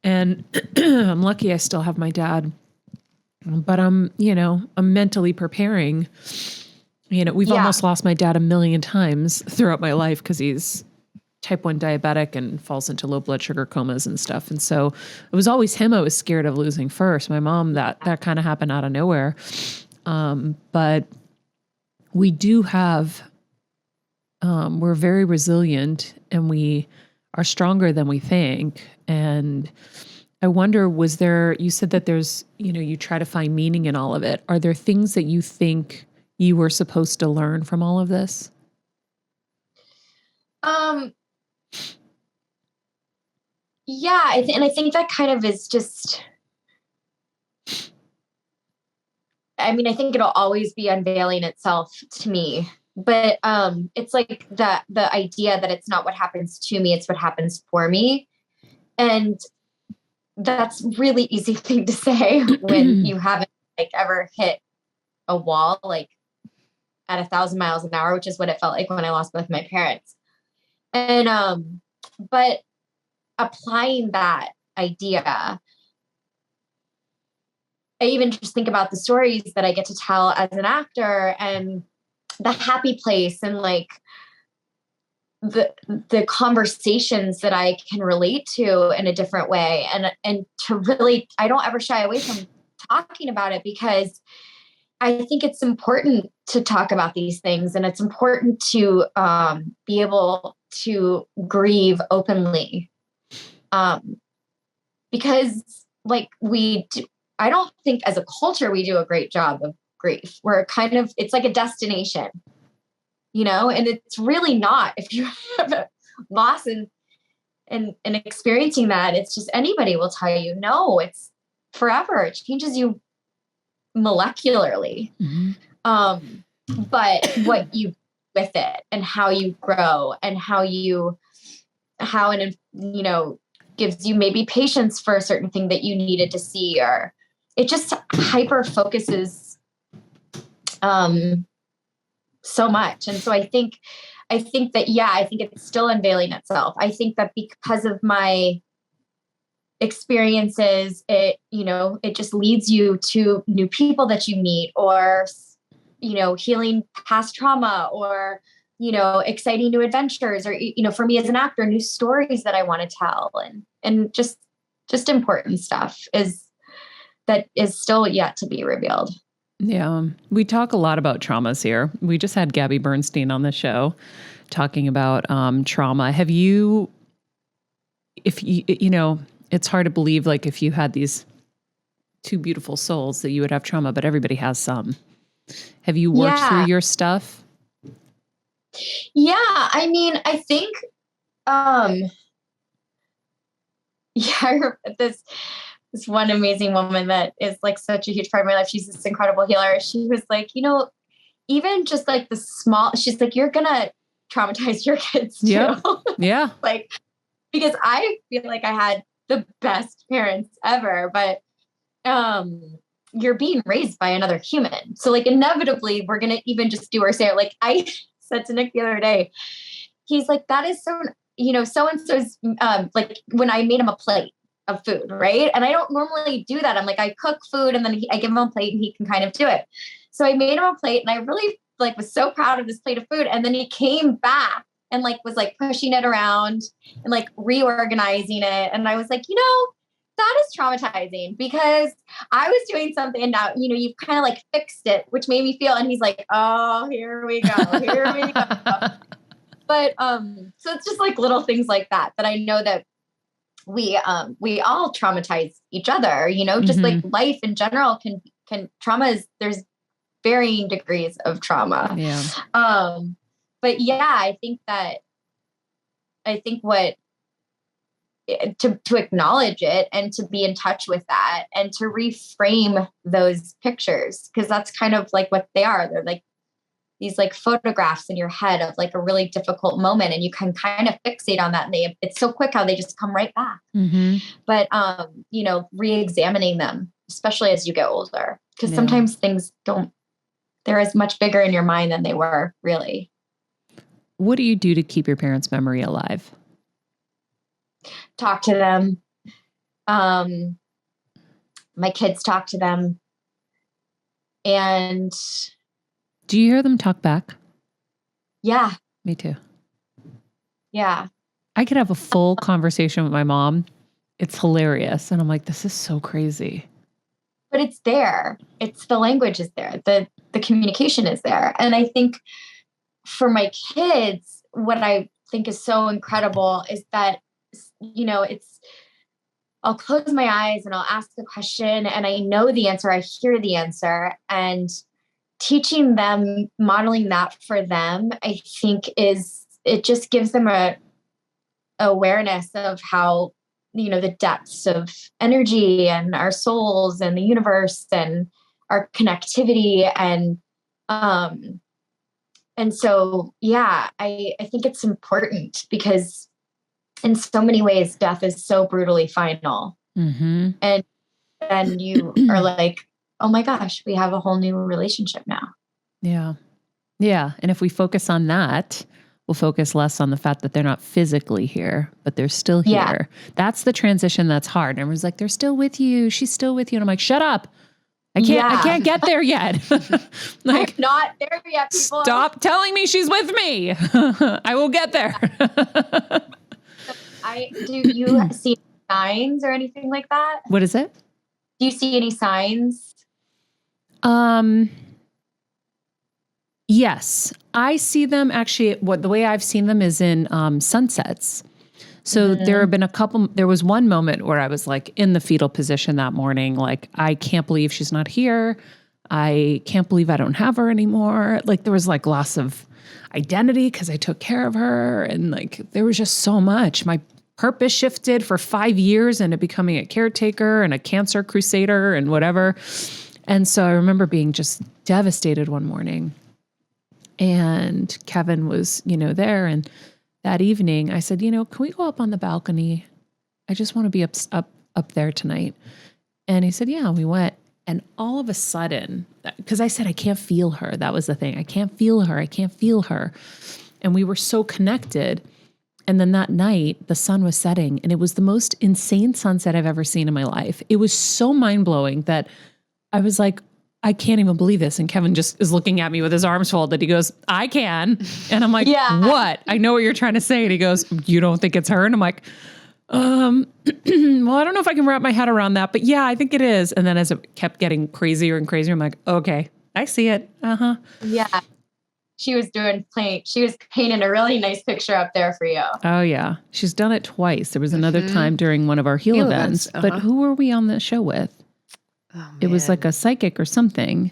And I'm lucky I still have my dad, but I'm mentally preparing. We've almost lost my dad 1,000,000 times throughout my life because he's type 1 diabetic and falls into low blood sugar comas and stuff. And so it was always him I was scared of losing first. My mom, that kind of happened out of nowhere. But we do have, we're very resilient and we are stronger than we think. And I wonder, you said that there's, you try to find meaning in all of it. Are there things that you think you were supposed to learn from all of this? Yeah, and I think that kind of is just, I mean, I think it'll always be unveiling itself to me, but it's like the idea that it's not what happens to me, it's what happens for me. And that's really easy thing to say when you haven't like ever hit a wall, like at 1,000 miles an hour, which is what it felt like when I lost both my parents. And, but applying that idea, I even just think about the stories that I get to tell as an actor and the happy place and like the conversations that I can relate to in a different way. And to really, I don't ever shy away from talking about it because I think it's important to talk about these things, and it's important to be able to grieve openly. Because like I don't think as a culture, we do a great job of grief. We're kind of, it's like a destination, you know, and it's really not. If you have a loss and experiencing that, it's just, anybody will tell you, no, it's forever. It changes you molecularly. But what you do with it and how you grow and how you know, gives you maybe patience for a certain thing that you needed to see, or it just hyper focuses so much. And so I think that, yeah, I think it's still unveiling itself. I think that because of my experiences, it just leads you to new people that you meet, or, you know, healing past trauma, or, you know, exciting new adventures, or, you know, for me as an actor, new stories that I want to tell, and just important stuff that is still yet to be revealed. Yeah. We talk a lot about traumas here. We just had Gabby Bernstein on the show talking about trauma. Have you, if you know, it's hard to believe, like, if you had these two beautiful souls that you would have trauma, but everybody has some. Have you worked through your stuff? Yeah. I mean, I think, I remember this one amazing woman that is like such a huge part of my life. She's this incredible healer. She was like, you know, even just like she's like, you're going to traumatize your kids too. Yep. Yeah. Like, because I feel like I had the best parents ever, but, you're being raised by another human. So like inevitably we're going to even just do or say it. Like I said to Nick the other day, he's like, that is so, you know, so-and-so's, like when I made him a plate of food, right? And I don't normally do that. I'm like, I cook food and then I give him a plate and he can kind of do it. So I made him a plate and I really like was so proud of this plate of food. And then he came back and like was like pushing it around and like reorganizing it. And I was like, you know, that is traumatizing because I was doing something and now, you know, you've kind of like fixed it, which made me feel, and he's like, oh, here we go. But, so it's just like little things like that I know that we all traumatize each other, you know, just like life in general can there's varying degrees of trauma. Yeah. But yeah, I think what, to acknowledge it and to be in touch with that and to reframe those pictures, because that's kind of like what they are. They're like these like photographs in your head of like a really difficult moment, and you can kind of fixate on that. And it's so quick how they just come right back. But, you know, re-examining them, especially as you get older, because sometimes things they're as much bigger in your mind than they were really. What do you do to keep your parents' memory alive? Talk to them. My kids talk to them. And do you hear them talk back? Yeah. Me too. Yeah. I could have a full conversation with my mom. It's hilarious. And I'm like, this is so crazy. But it's there. The language is there. The communication is there. And I think for my kids, what I think is so incredible is that, you know, I'll close my eyes and I'll ask the question and I know the answer. I hear the answer, and teaching them, modeling that for them, I think it just gives them a awareness of how, you know, the depths of energy and our souls and the universe. And our connectivity. And so, yeah, I think it's important because in so many ways, death is so brutally final. Mm-hmm. And then you are like, oh my gosh, we have a whole new relationship now. Yeah. Yeah. And if we focus on that, we'll focus less on the fact that they're not physically here, but they're still here. Yeah. That's the transition that's hard. And everyone's like, they're still with you. She's still with you. And I'm like, shut up. I can't get there yet. I'm not there yet, people. Stop telling me she's with me. I will get there. Do you see signs or anything like that? What is it? Do you see any signs? Yes, I see them actually. The way I've seen them is in sunsets. So there have been there was one moment where I was like in the fetal position that morning. Like, I can't believe she's not here. I can't believe I don't have her anymore. Like, there was like loss of identity because I took care of her. And like, there was just so much. My purpose shifted for 5 years into becoming a caretaker and a cancer crusader and whatever. And so I remember being just devastated one morning. And Kevin was, there. And that evening I said, can we go up on the balcony? I just want to be up there tonight. And he said, yeah, we went. And all of a sudden, because I said, I can't feel her. That was the thing. I can't feel her. I can't feel her. And we were so connected. And then that night, the sun was setting, and it was the most insane sunset I've ever seen in my life. It was so mind-blowing that I was like, I can't even believe this. And Kevin just is looking at me with his arms folded. He goes, I can. And I'm like, what? I know what you're trying to say. And he goes, you don't think it's her? And I'm like, well, I don't know if I can wrap my head around that, but yeah, I think it is. And then as it kept getting crazier and crazier, I'm like, okay, I see it. Uh-huh. Yeah. She was painting a really nice picture up there for you. Oh yeah. She's done it twice. There was another time during one of our heal events, but who were we on the show with? Oh, it was like a psychic or something.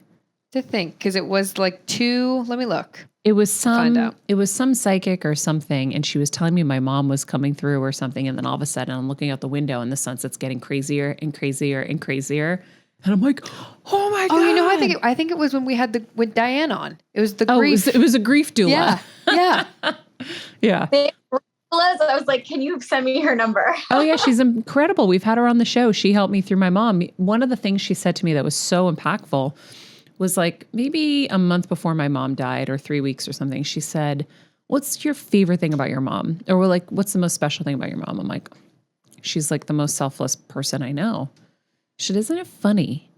To think, because it was like let me look. It was some psychic or something. And she was telling me my mom was coming through or something. And then all of a sudden I'm looking out the window and the sunset's getting crazier and crazier and crazier. And I'm like, oh my God. Oh, I think it was when we had with Diane on. It was the grief. It was a grief doula. Yeah. Yeah. I was like, can you send me her number? Oh yeah, she's incredible. We've had her on the show. She helped me through my mom. One of the things she said to me that was so impactful was like maybe a month before my mom died or 3 weeks or something. She said, what's your favorite thing about your mom? Or we're like, what's the most special thing about your mom? I'm like, she's like the most selfless person I know. She said, isn't it funny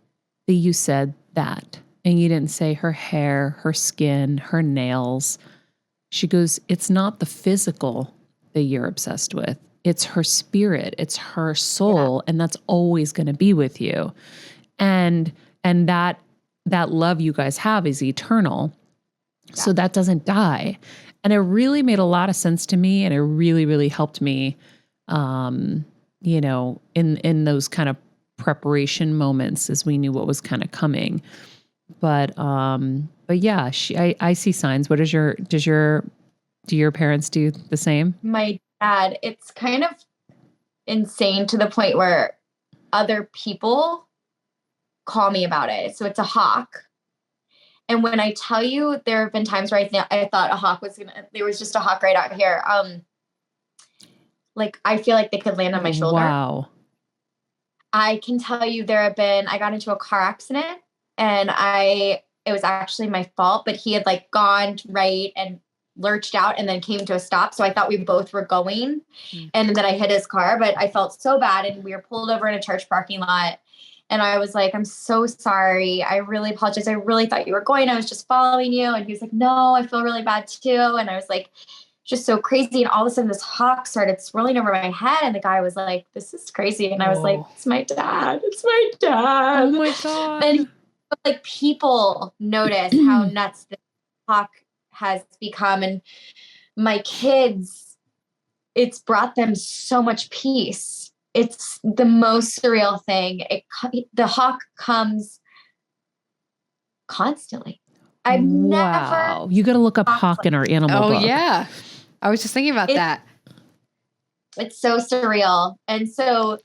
that you said that and you didn't say her hair, her skin, her nails? She goes, it's not the physical that you're obsessed with. It's her spirit. It's her soul. Yeah. And that's always going to be with you. And that love you guys have is eternal. Yeah. So that doesn't die. And it really made a lot of sense to me. And it really, really helped me, in those kind of preparation moments as we knew what was kind of coming. But yeah, I see signs. What do your parents do the same? My dad, it's kind of insane to the point where other people call me about it. So it's a hawk. And when I tell you, there have been times where I thought a hawk there was just a hawk right out here. Like I feel like they could land on my shoulder. Wow. I can tell you I got into a car accident and it was actually my fault, but he had like gone right and lurched out and then came to a stop. So I thought we both were going and then I hit his car, but I felt so bad and we were pulled over in a church parking lot. And I was like, I'm so sorry. I really apologize. I really thought you were going. I was just following you. And he was like, no, I feel really bad too. And I was like, just so crazy. And all of a sudden this hawk started swirling over my head. And the guy was like, this is crazy. And I was like, it's my dad. It's my dad. Oh my God. And like people notice how nuts this hawk has become. And my kids, it's brought them so much peace. It's the most surreal thing. The hawk comes constantly. I've never. You got to look up hawk in our animal book. Oh yeah. I was just thinking about that. It's so surreal. And so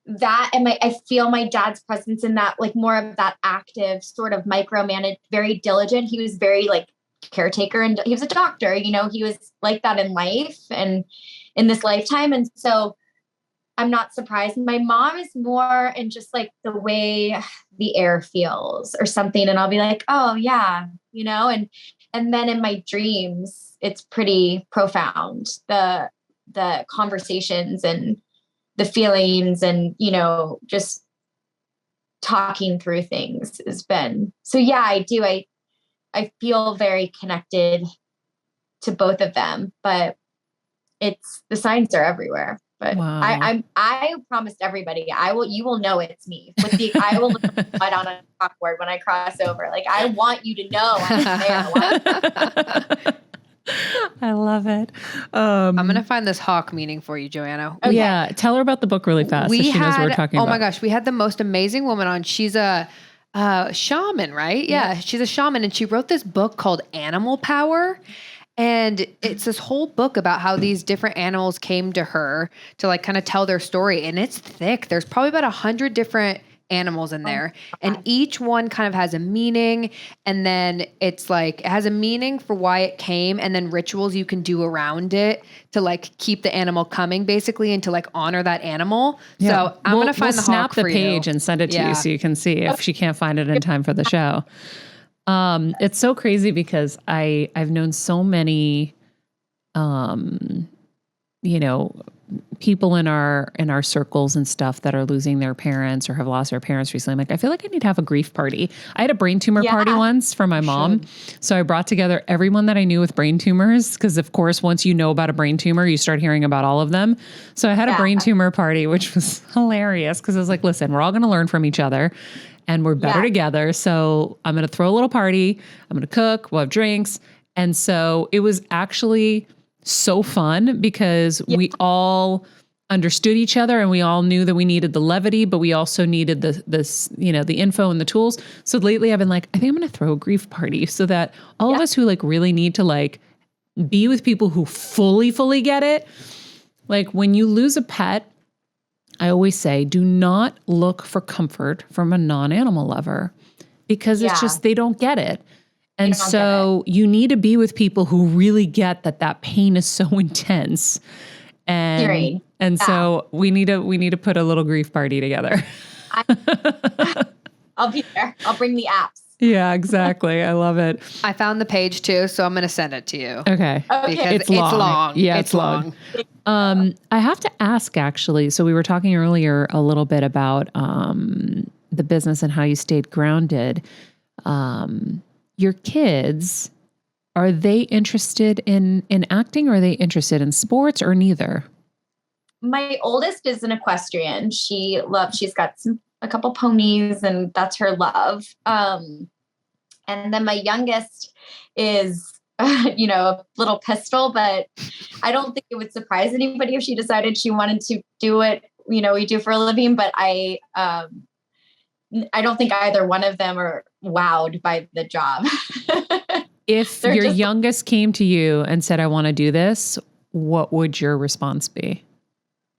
that, and I feel my dad's presence in that, like more of that active sort of micromanage, very diligent. He was very like caretaker, and he was a doctor, you know, he was like that in life and in this lifetime. And so I'm not surprised. My mom is more in just like the way the air feels or something. And I'll be like, oh yeah, you know, and then in my dreams, it's pretty profound. The conversations and the feelings and, you know, just talking through things has been, so yeah, I do. I feel very connected to both of them, but it's, the signs are everywhere. But Wow. I promised everybody, you will know it's me. I will look on a chalkboard when I cross over. Like, I want you to know I'm there. I love it. I'm going to find this hawk meaning for you, JoAnna. Okay. Yeah. Tell her about the book really fast. So she knows what we're talking about. Oh my gosh. We had the most amazing woman on. She's a shaman, right? Yeah. She's a shaman. And she wrote this book called Animal Power. And it's this whole book about how these different animals came to her to like kind of tell their story. And it's thick. There's probably about 100 different animals in there. And each one kind of has a meaning. And then it's like, it has a meaning for why it came. And then rituals you can do around it to like keep the animal coming basically and to like honor that animal. Yeah. So I'm going to find the snap hawk the for page you. and send it to you so you can see if she can't find it in time for the show. It's so crazy because I've known so many, you know, people in our circles and stuff that are losing their parents or have lost their parents recently. I'm like, I feel like I need to have a grief party. I had a brain tumor party once for my mom. So I brought together everyone that I knew with brain tumors. Cause of course, once you know about a brain tumor, you start hearing about all of them. So I had a brain tumor party, which was hilarious. Cause I was like, listen, we're all going to learn from each other and we're better together. So I'm going to throw a little party. I'm going to cook. We'll have drinks. And so it was actually so fun because we all understood each other and we all knew that we needed the levity, but we also needed this, you know, the info and the tools. So lately I've been like, I think I'm going to throw a grief party so that all of us who like really need to like be with people who fully get it. Like when you lose a pet, I always say, do not look for comfort from a non-animal lover because it's just, they don't get it. And so you need to be with people who really get that pain is so intense. And so we need to put a little grief party together. I'll be there. I'll bring the apps. Yeah, exactly. I love it. I found the page too, so I'm going to send it to you. Okay. Because it's long. Yeah, it's long. I have to ask actually, so we were talking earlier a little bit about the business and how you stayed grounded. Your kids, are they interested in acting or are they interested in sports or neither? My oldest is an equestrian. She's got a couple ponies and that's her love. And then my youngest is, you know, a little pistol, but I don't think it would surprise anybody if she decided she wanted to do what, you know, we do for a living, but I don't think either one of them are wowed by the job. If your youngest came to you and said, I want to do this, what would your response be?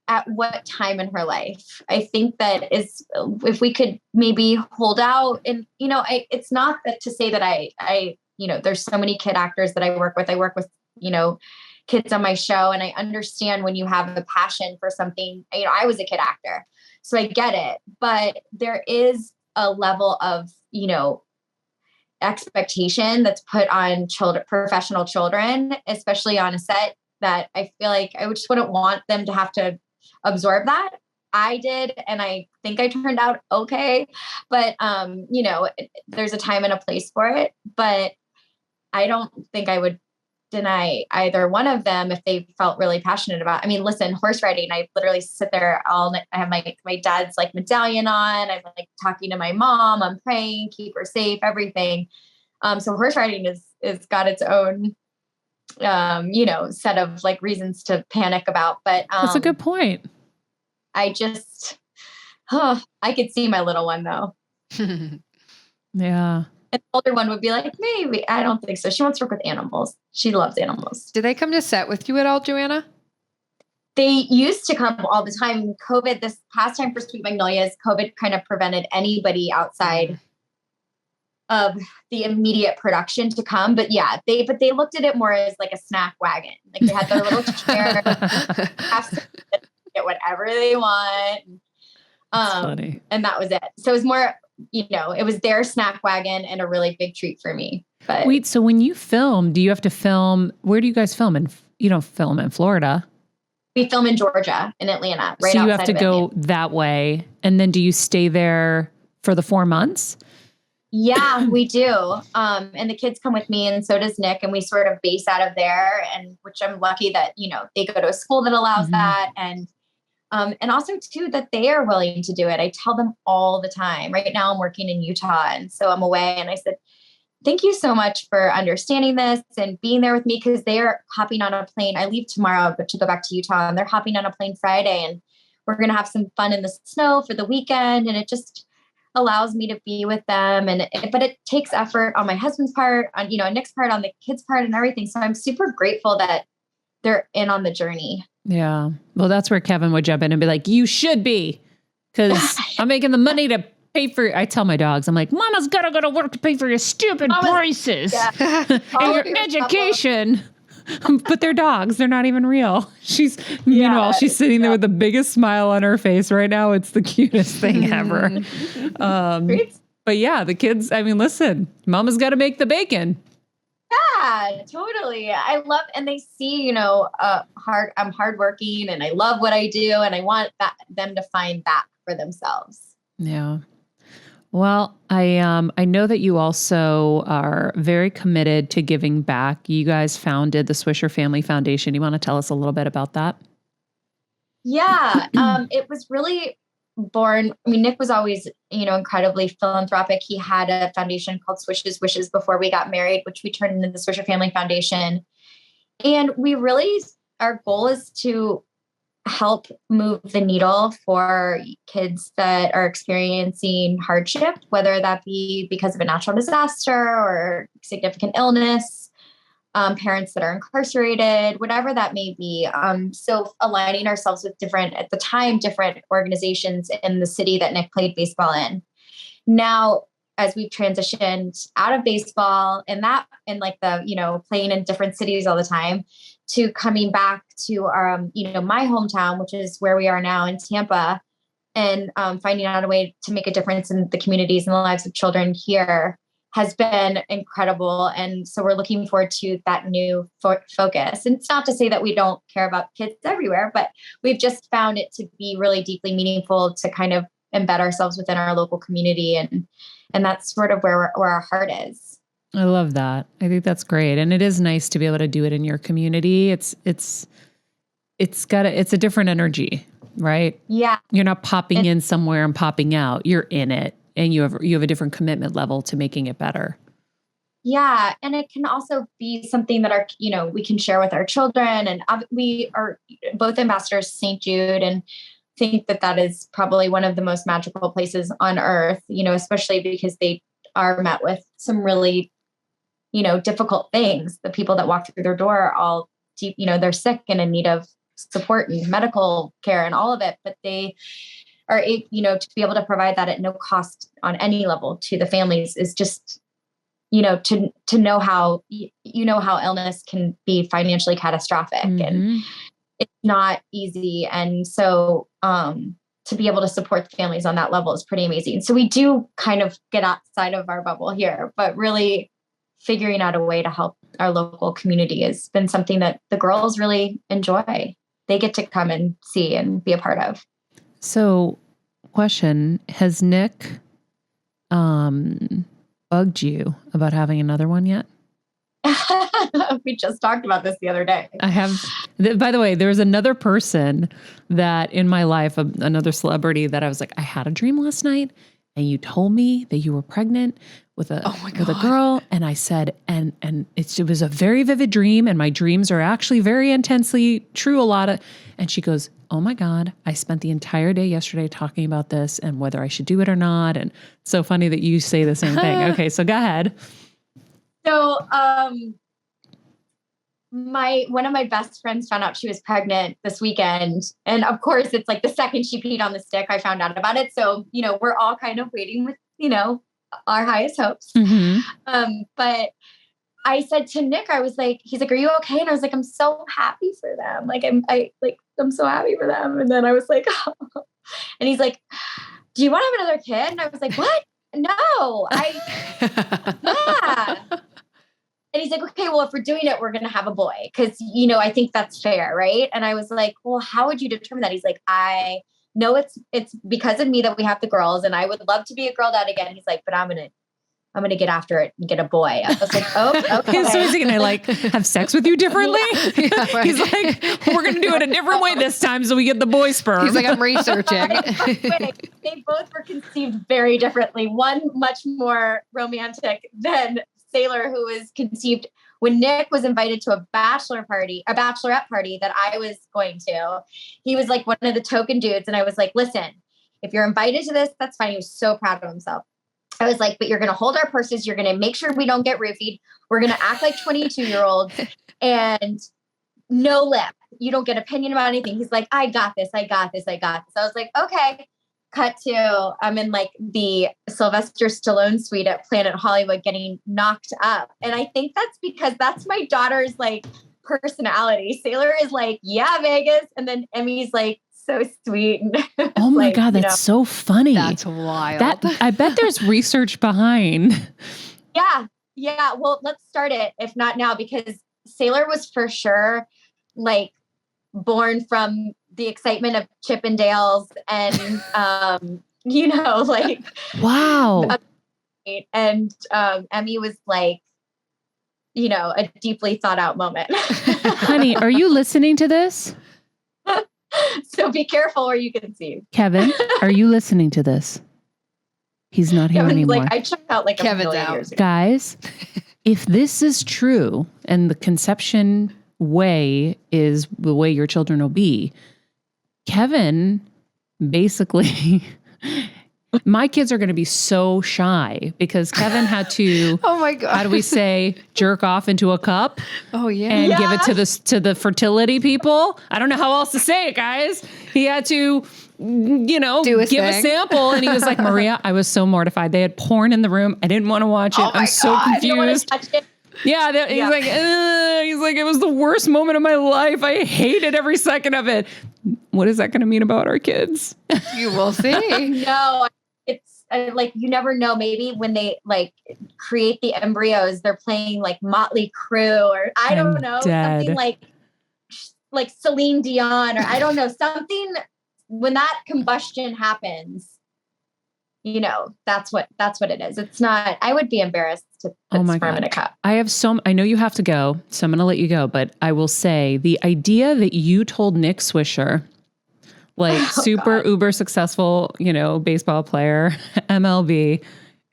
At what time in her life? I think that is, if we could maybe hold out and, you know, it's not that to say that I, you know, there's so many kid actors that I work with, you know, kids on my show. And I understand when you have a passion for something, you know, I was a kid actor, so I get it, but there is a level of, you know, expectation that's put on professional children, especially on a set, that I feel like I just wouldn't want them to have to absorb that. I did, and I think I turned out okay, but you know, there's a time and a place for it, but I don't think I would deny either one of them if they felt really passionate about. I mean, listen, horse riding, I literally sit there all night. I have my dad's like medallion on. I'm like talking to my mom. I'm praying, keep her safe, everything. So horse riding is got its own, you know, set of like reasons to panic about. But that's a good point. I just, I could see my little one though. Yeah. An older one would be like, maybe. I don't think so. She wants to work with animals. She loves animals. Do they come to set with you at all, JoAnna? They used to come all the time. COVID, this past time for Sweet Magnolias, COVID kind of prevented anybody outside of the immediate production to come. But yeah, they looked at it more as like a snack wagon. Like they had their little chair, have to get whatever they want. Funny. And that was it. So it was more, it was their snack wagon and a really big treat for me. But wait, so when you film, do you have to film, where do you guys film? And you don't film in Florida. We film in Georgia, in Atlanta, right? So you have outside to of go Atlanta. that way. And then do you stay there for the 4 months? Yeah, we do. And the kids come with me and so does Nick. And we sort of base out of there, and which I'm lucky that, they go to a school that allows that. And also too, that they are willing to do it. I tell them all the time. Right now I'm working in Utah, and so I'm away, and I said, thank you so much for understanding this and being there with me, because they are hopping on a plane. I leave tomorrow to go back to Utah, and they're hopping on a plane Friday, and we're going to have some fun in the snow for the weekend. And it just allows me to be with them. But it takes effort on my husband's part, on, Nick's part, on the kids' part, and everything. So I'm super grateful that they're in on the journey. Yeah. Well, that's where Kevin would jump in and be like, you should be, because I'm making the money to pay for, I tell my dogs, I'm like, Mama's got to go to work to pay for your stupid braces and your education. But they're dogs. They're not even real. She's, meanwhile, she's sitting there with the biggest smile on her face right now. It's the cutest thing ever. But yeah, the kids, I mean, listen, Mama's got to make the bacon. Yeah, totally. I love, and they see, I'm hardworking and I love what I do, and I want them to find that for themselves. Yeah. Well, I know that you also are very committed to giving back. You guys founded the Swisher Family Foundation. You want to tell us a little bit about that? Yeah, it was really born. I mean, Nick was always, incredibly philanthropic. He had a foundation called Swish's Wishes before we got married, which we turned into the Swisher Family Foundation. And our goal is to help move the needle for kids that are experiencing hardship, whether that be because of a natural disaster or significant illness, parents that are incarcerated, whatever that may be. So aligning ourselves with different organizations in the city that Nick played baseball in. Now, as we've transitioned out of baseball and playing in different cities all the time, to coming back to our, my hometown, which is where we are now in Tampa, and finding out a way to make a difference in the communities and the lives of children here has been incredible. And so we're looking forward to that new focus. And it's not to say that we don't care about kids everywhere, but we've just found it to be really deeply meaningful to kind of embed ourselves within our local community. And that's sort of where our heart is. I love that. I think that's great. And it is nice to be able to do it in your community. It's a different energy, right? Yeah. You're not popping in somewhere and popping out. You're in it, and you have a different commitment level to making it better. Yeah. And it can also be something that we can share with our children. And we are both ambassadors to St. Jude, and think that is probably one of the most magical places on earth, especially because they are met with some really, difficult things. The people that walk through their door are all deep, they're sick and in need of support and medical care and all of it, but they are, to be able to provide that at no cost on any level to the families is just, to know how, how illness can be financially catastrophic, and it's not easy. And so, to be able to support the families on that level is pretty amazing. So we do kind of get outside of our bubble here, but really figuring out a way to help our local community has been something that the girls really enjoy. They get to come and see and be a part of. So, question, has Nick bugged you about having another one yet? We just talked about this the other day. I have, by the way, there's another person that in my life, another celebrity that I was like, I had a dream last night and you told me that you were pregnant with a girl. And I said, and it was a very vivid dream, and my dreams are actually very intensely true. And she goes, oh my God, I spent the entire day yesterday talking about this and whether I should do it or not. And it's so funny that you say the same thing. Okay, so go ahead. So, one of my best friends found out she was pregnant this weekend. And of course, it's like the second she peed on the stick, I found out about it. So, we're all kind of waiting with, our highest hopes. But I said to Nick, I was like, he's like, are you okay? And I was like, I'm so happy for them. Like, I'm so happy for them. And then I was like, oh. And he's like, do you want to have another kid? And I was like, what? No, yeah. And he's like, okay, well, if we're doing it, we're going to have a boy. Cause I think that's fair. Right. And I was like, well, how would you determine that? He's like, I know it's because of me that we have the girls, and I would love to be a girl dad again. He's like, but I'm going to get after it and get a boy. I was like, oh, okay. So is he going to have sex with you differently? Yeah, right. He's like, we're going to do it a different way this time so we get the boy sperm. He's like, I'm researching. They both were conceived very differently. One much more romantic than Sailor, who was conceived when Nick was invited to a bachelorette party that I was going to. He was like one of the token dudes. And I was like, listen, if you're invited to this, that's fine. He was so proud of himself. I was like, but you're going to hold our purses. You're going to make sure we don't get roofied. We're going to act like 22-year-olds and no lip. You don't get opinion about anything. He's like, I got this. I was like, okay. Cut to, I'm in like the Sylvester Stallone suite at Planet Hollywood getting knocked up. And I think that's because that's my daughter's like personality. Sailor is like, yeah, Vegas. And then Emmy's like, so sweet. Oh my God, that's so funny. That's wild. I bet there's research behind. Yeah. Well, let's start it, if not now, because Sailor was for sure like born from the excitement of Chippendales and, like, wow. And Emmy was like, a deeply thought out moment. Honey, are you listening to this? So be careful or you can see. Kevin, are you listening to this? He's not here anymore. Like, I checked out like Kevin's out. Years ago. Guys, if this is true and the conception way is the way your children will be, Kevin basically, my kids are going to be so shy because Kevin had to, oh my God, how do we say, jerk off into a cup? Oh yeah. And give it to the fertility people. I don't know how else to say it, guys. He had to, give a sample. And he was like, Maria, I was so mortified. They had porn in the room. I didn't want to watch it. Oh I'm so confused. Yeah, he's like, it was the worst moment of my life. I hated every second of it. What is that going to mean about our kids? You will see. No, it's like, you never know. Maybe when they like create the embryos, they're playing like Motley Crue or I don't know, something like Celine Dion or I don't know, something when that combustion happens. That's what it is. It's not, I would be embarrassed to put sperm in a cup. I know you have to go, so I'm going to let you go, but I will say the idea that you told Nick Swisher, like uber successful, baseball player, MLB,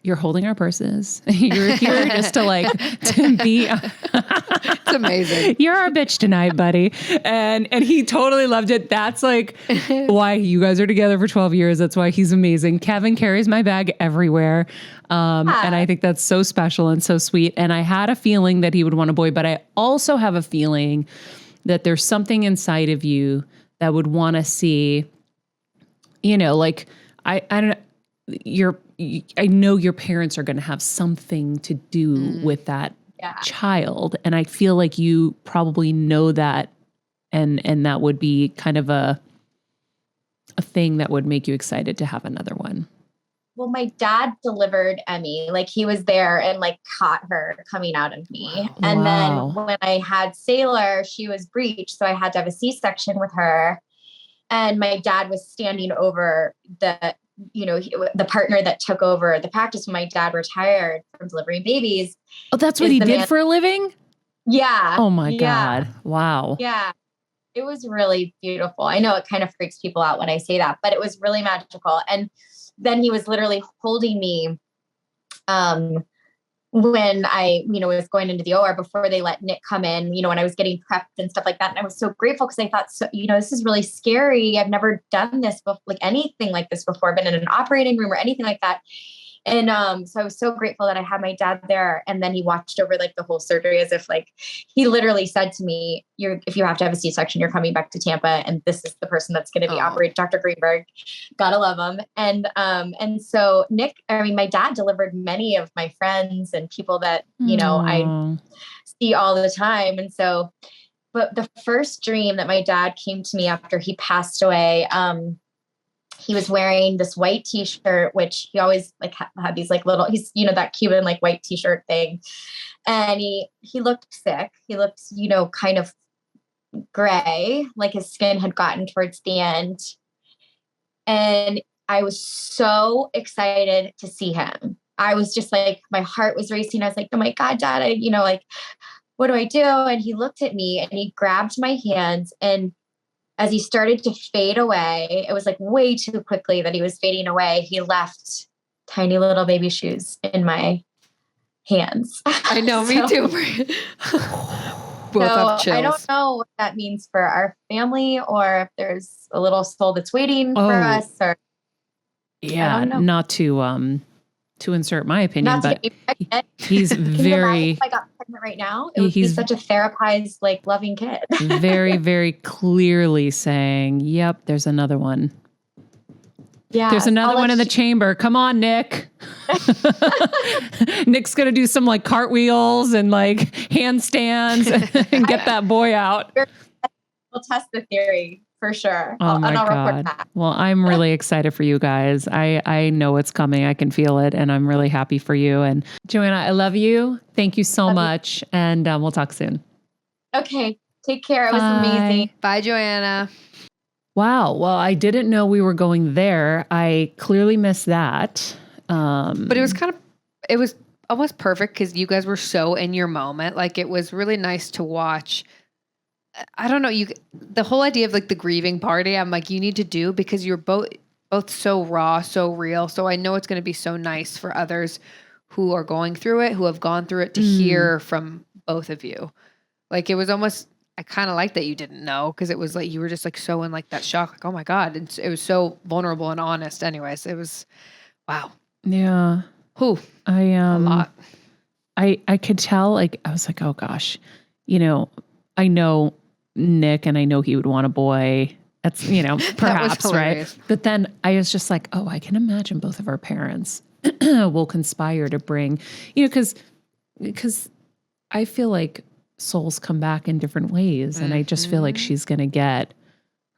you're holding our purses. You're here just to be. It's amazing. You're our bitch tonight, buddy. And he totally loved it. That's like why you guys are together for 12 years. That's why he's amazing. Kevin carries my bag everywhere. And I think that's so special and so sweet. And I had a feeling that he would want a boy, but I also have a feeling that there's something inside of you that would want to see, I don't know, I know your parents are going to have something to do with that child. And I feel like you probably know that. And that would be kind of a thing that would make you excited to have another one. Well, my dad delivered Emmy, like he was there and like caught her coming out of me. And then when I had Sailor, she was breech. So I had to have a C-section with her. And my dad was standing over the partner that took over the practice when my dad retired from delivering babies. Oh, that's what he did for a living? Yeah. Oh my God. Wow. Yeah. It was really beautiful. I know it kind of freaks people out when I say that, but it was really magical. And then he was literally holding me when I, was going into the OR before they let Nick come in, when I was getting prepped and stuff like that. And I was so grateful because I thought, so, this is really scary. I've never done this before, like anything like this before, been in an operating room or anything like that. And so I was so grateful that I had my dad there. And then he watched over like the whole surgery as if like, he literally said to me, if you have to have a C-section, you're coming back to Tampa. And this is the person that's going to be operating, Dr. Greenberg. Gotta love him. And so my dad delivered many of my friends and people that, I see all the time. And so, but the first dream that my dad came to me after he passed away, he was wearing this white t-shirt, which he always like had these like little, he's, that Cuban like white t-shirt thing. And he looked sick. He looked, kind of gray, like his skin had gotten towards the end. And I was so excited to see him. I was just like, my heart was racing. I was like, oh my God, Dad, what do I do? And he looked at me and he grabbed my hands, and as he started to fade away, it was like way too quickly that he was fading away. He left tiny little baby shoes in my hands. I know, me too. Both have chills. I don't know what that means for our family, or if there's a little soul that's waiting for us, or not to insert my opinion, but he's very. If I got pregnant right now, it would be such a therapized, like loving kid. Very, very clearly saying, "Yep, there's another one." Yeah, there's another one in the chamber. Come on, Nick. Nick's gonna do some like cartwheels and like handstands and get that boy out. We'll test the theory. For sure. Oh my God. Well, I'm really excited for you guys. I know it's coming. I can feel it. And I'm really happy for you. And JoAnna, I love you. Thank you so much. And we'll talk soon. Okay. Take care. It was amazing. Bye, JoAnna. Wow. Well, I didn't know we were going there. I clearly missed that. But it was almost perfect because you guys were so in your moment. Like, it was really nice to watch. I don't know, the whole idea of like the grieving party, I'm like, you need to do, because you're both so raw, so real. So I know it's going to be so nice for others who are going through it, who have gone through it, to hear from both of you. Like, it was almost, I kind of like that you didn't know, because it was like, you were just like so in like that shock, like, oh my God. And it was so vulnerable and honest. Anyways, it was, wow. Yeah. Whew. A lot. I could tell, like, I was like, oh gosh, I know Nick and I know he would want a boy. That's, perhaps, right? But then I was just like, oh, I can imagine both of our parents will conspire to bring, because I feel like souls come back in different ways. And I just feel like she's going to get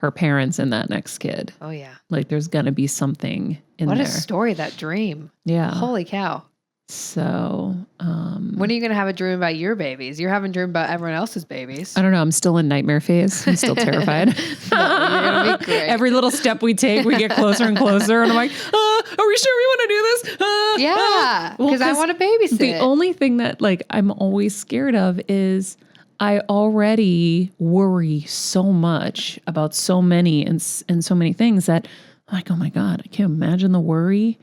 her parents and that next kid. Oh yeah. Like there's going to be something in there. What a story, that dream. Yeah. Holy cow. So, when are you going to have a dream about your babies? You're having a dream about everyone else's babies. I don't know. I'm still in nightmare phase. I'm still terrified. No, you're going to be great. Every little step we take, we get closer and closer. And I'm like, are we sure we want to do this? Yeah. Because I want to babysit. The only thing that like I'm always scared of is I already worry so much about so many and so many things that I'm like, oh my God, I can't imagine the worry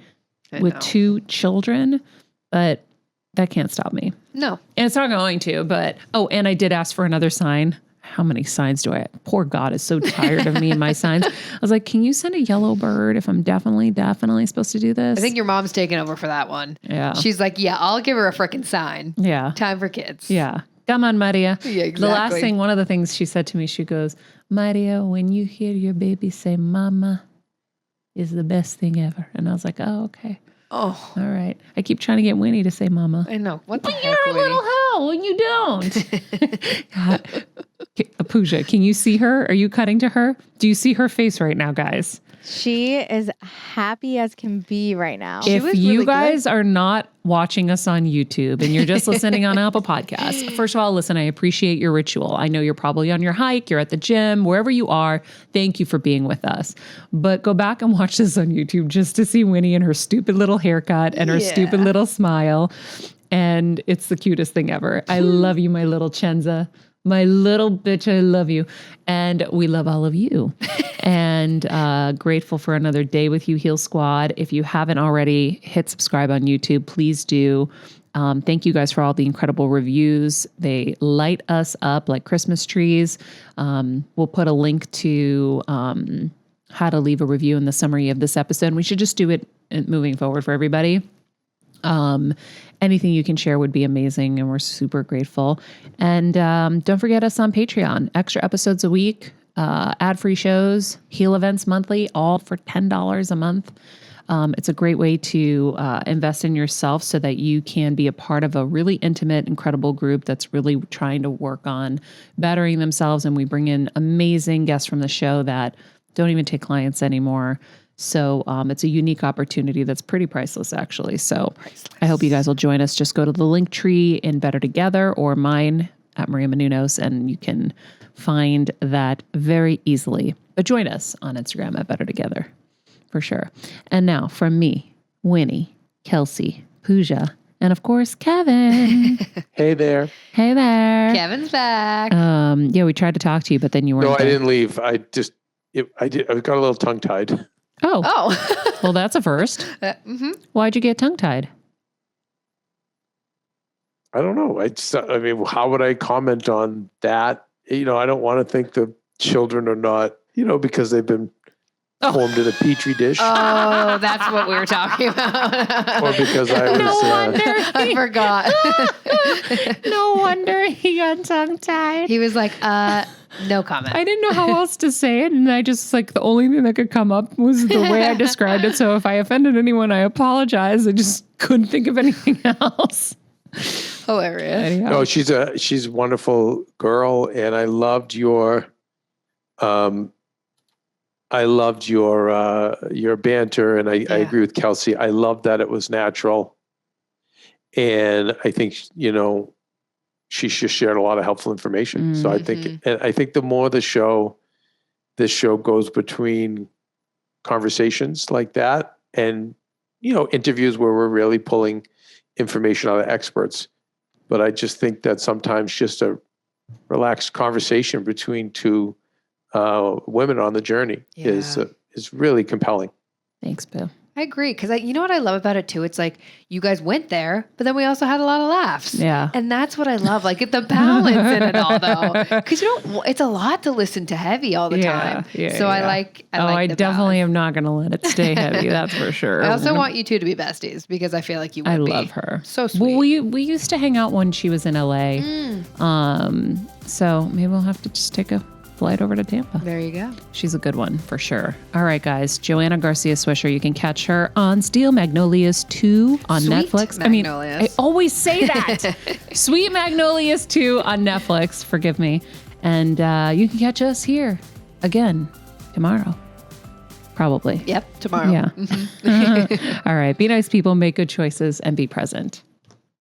with 2 children. But that can't stop me. No. And it's not going to, but, and I did ask for another sign. How many signs do I have? Poor God is so tired of me and my signs. I was like, can you send a yellow bird if I'm definitely supposed to do this? I think your mom's taking over for that one. Yeah. She's like, yeah, I'll give her a freaking sign. Yeah. Time for kids. Yeah. Come on, Maria. Yeah, exactly. The last thing, one of the things she said to me, she goes, Maria, when you hear your baby say mama is the best thing ever. And I was like, oh, okay. Oh, all right. I keep trying to get Winnie to say mama. I know. What the but heck, you're a little hell when you don't. God. Pooja, can you see her? Are you cutting to her? Do you see her face right now, guys? She is happy as can be right now. If you guys are not watching us on YouTube and you're just listening on Apple Podcasts, first of all, listen, I appreciate your ritual. I know you're probably on your hike, you're at the gym, wherever you are. Thank you for being with us. But go back and watch this on YouTube just to see Winnie and her stupid little haircut and her stupid little smile. And it's the cutest thing ever. I love you, my little Chenza. My little bitch, I love you. And we love all of you. And grateful for another day with you, Heal Squad. If you haven't already, hit subscribe on YouTube. Please do. Thank you guys for all the incredible reviews. They light us up like Christmas trees. We'll put a link to how to leave a review in the summary of this episode. We should just do it moving forward for everybody. Anything you can share would be amazing, and we're super grateful. And don't forget us on Patreon. Extra episodes a week, ad-free shows, Heal events monthly, all for $10 a month. It's a great way to invest in yourself so that you can be a part of a really intimate, incredible group that's really trying to work on bettering themselves. And we bring in amazing guests from the show that don't even take clients anymore. So it's a unique opportunity that's pretty priceless, actually. So I hope you guys will join us. Just go to the link tree in Better Together or mine at Maria Menounos, and you can find that very easily. But join us on Instagram at Better Together for sure. And now from me, Winnie, Kelsey, Pooja, and of course, Kevin. Hey there. Hey there. Kevin's back. Yeah, we tried to talk to you, but then you weren't No, I there. didn't leave. I got a little tongue tied. Oh, well, that's a first. Why'd you get tongue-tied? I don't know. I mean, how would I comment on that? I don't want to think the children are not, because they've been formed in a petri dish. Oh, that's what we were talking about. Or because I was... No wonder. I forgot. No wonder he got tongue-tied. He was like, no comment. I didn't know how else to say it, and I just, the only thing that could come up was the way I described it. So if I offended anyone, I apologize. I just couldn't think of anything else. Hilarious. Anyhow. No, she's a wonderful girl, and I loved your banter, and I agree with Kelsey. I love that it was natural, and I think she just shared a lot of helpful information. So I think the more this show goes between conversations like that and interviews where we're really pulling information out of experts. But I just think that sometimes just a relaxed conversation between two women on the journey is really compelling. Thanks, Bill. I agree. Because you know what I love about it too? It's like you guys went there, but then we also had a lot of laughs. Yeah. And that's what I love. The balance in it all though. Because it's a lot to listen to heavy all the time. Yeah, so yeah. I definitely am not going to let it stay heavy. That's for sure. I also want you two to be besties because I feel like you would be. I love her. So sweet. Well, we used to hang out when she was in LA. So maybe we'll have to just take a flight over to Tampa. There you go. She's a good one for sure. All right, guys. JoAnna Garcia Swisher. You can catch her on Steel Magnolias 2 on Sweet Netflix. Magnolias. I always say that. Sweet Magnolias 2 on Netflix. Forgive me. And you can catch us here again tomorrow. Probably. Yep. Tomorrow. Yeah. All right. Be nice people, make good choices, and be present.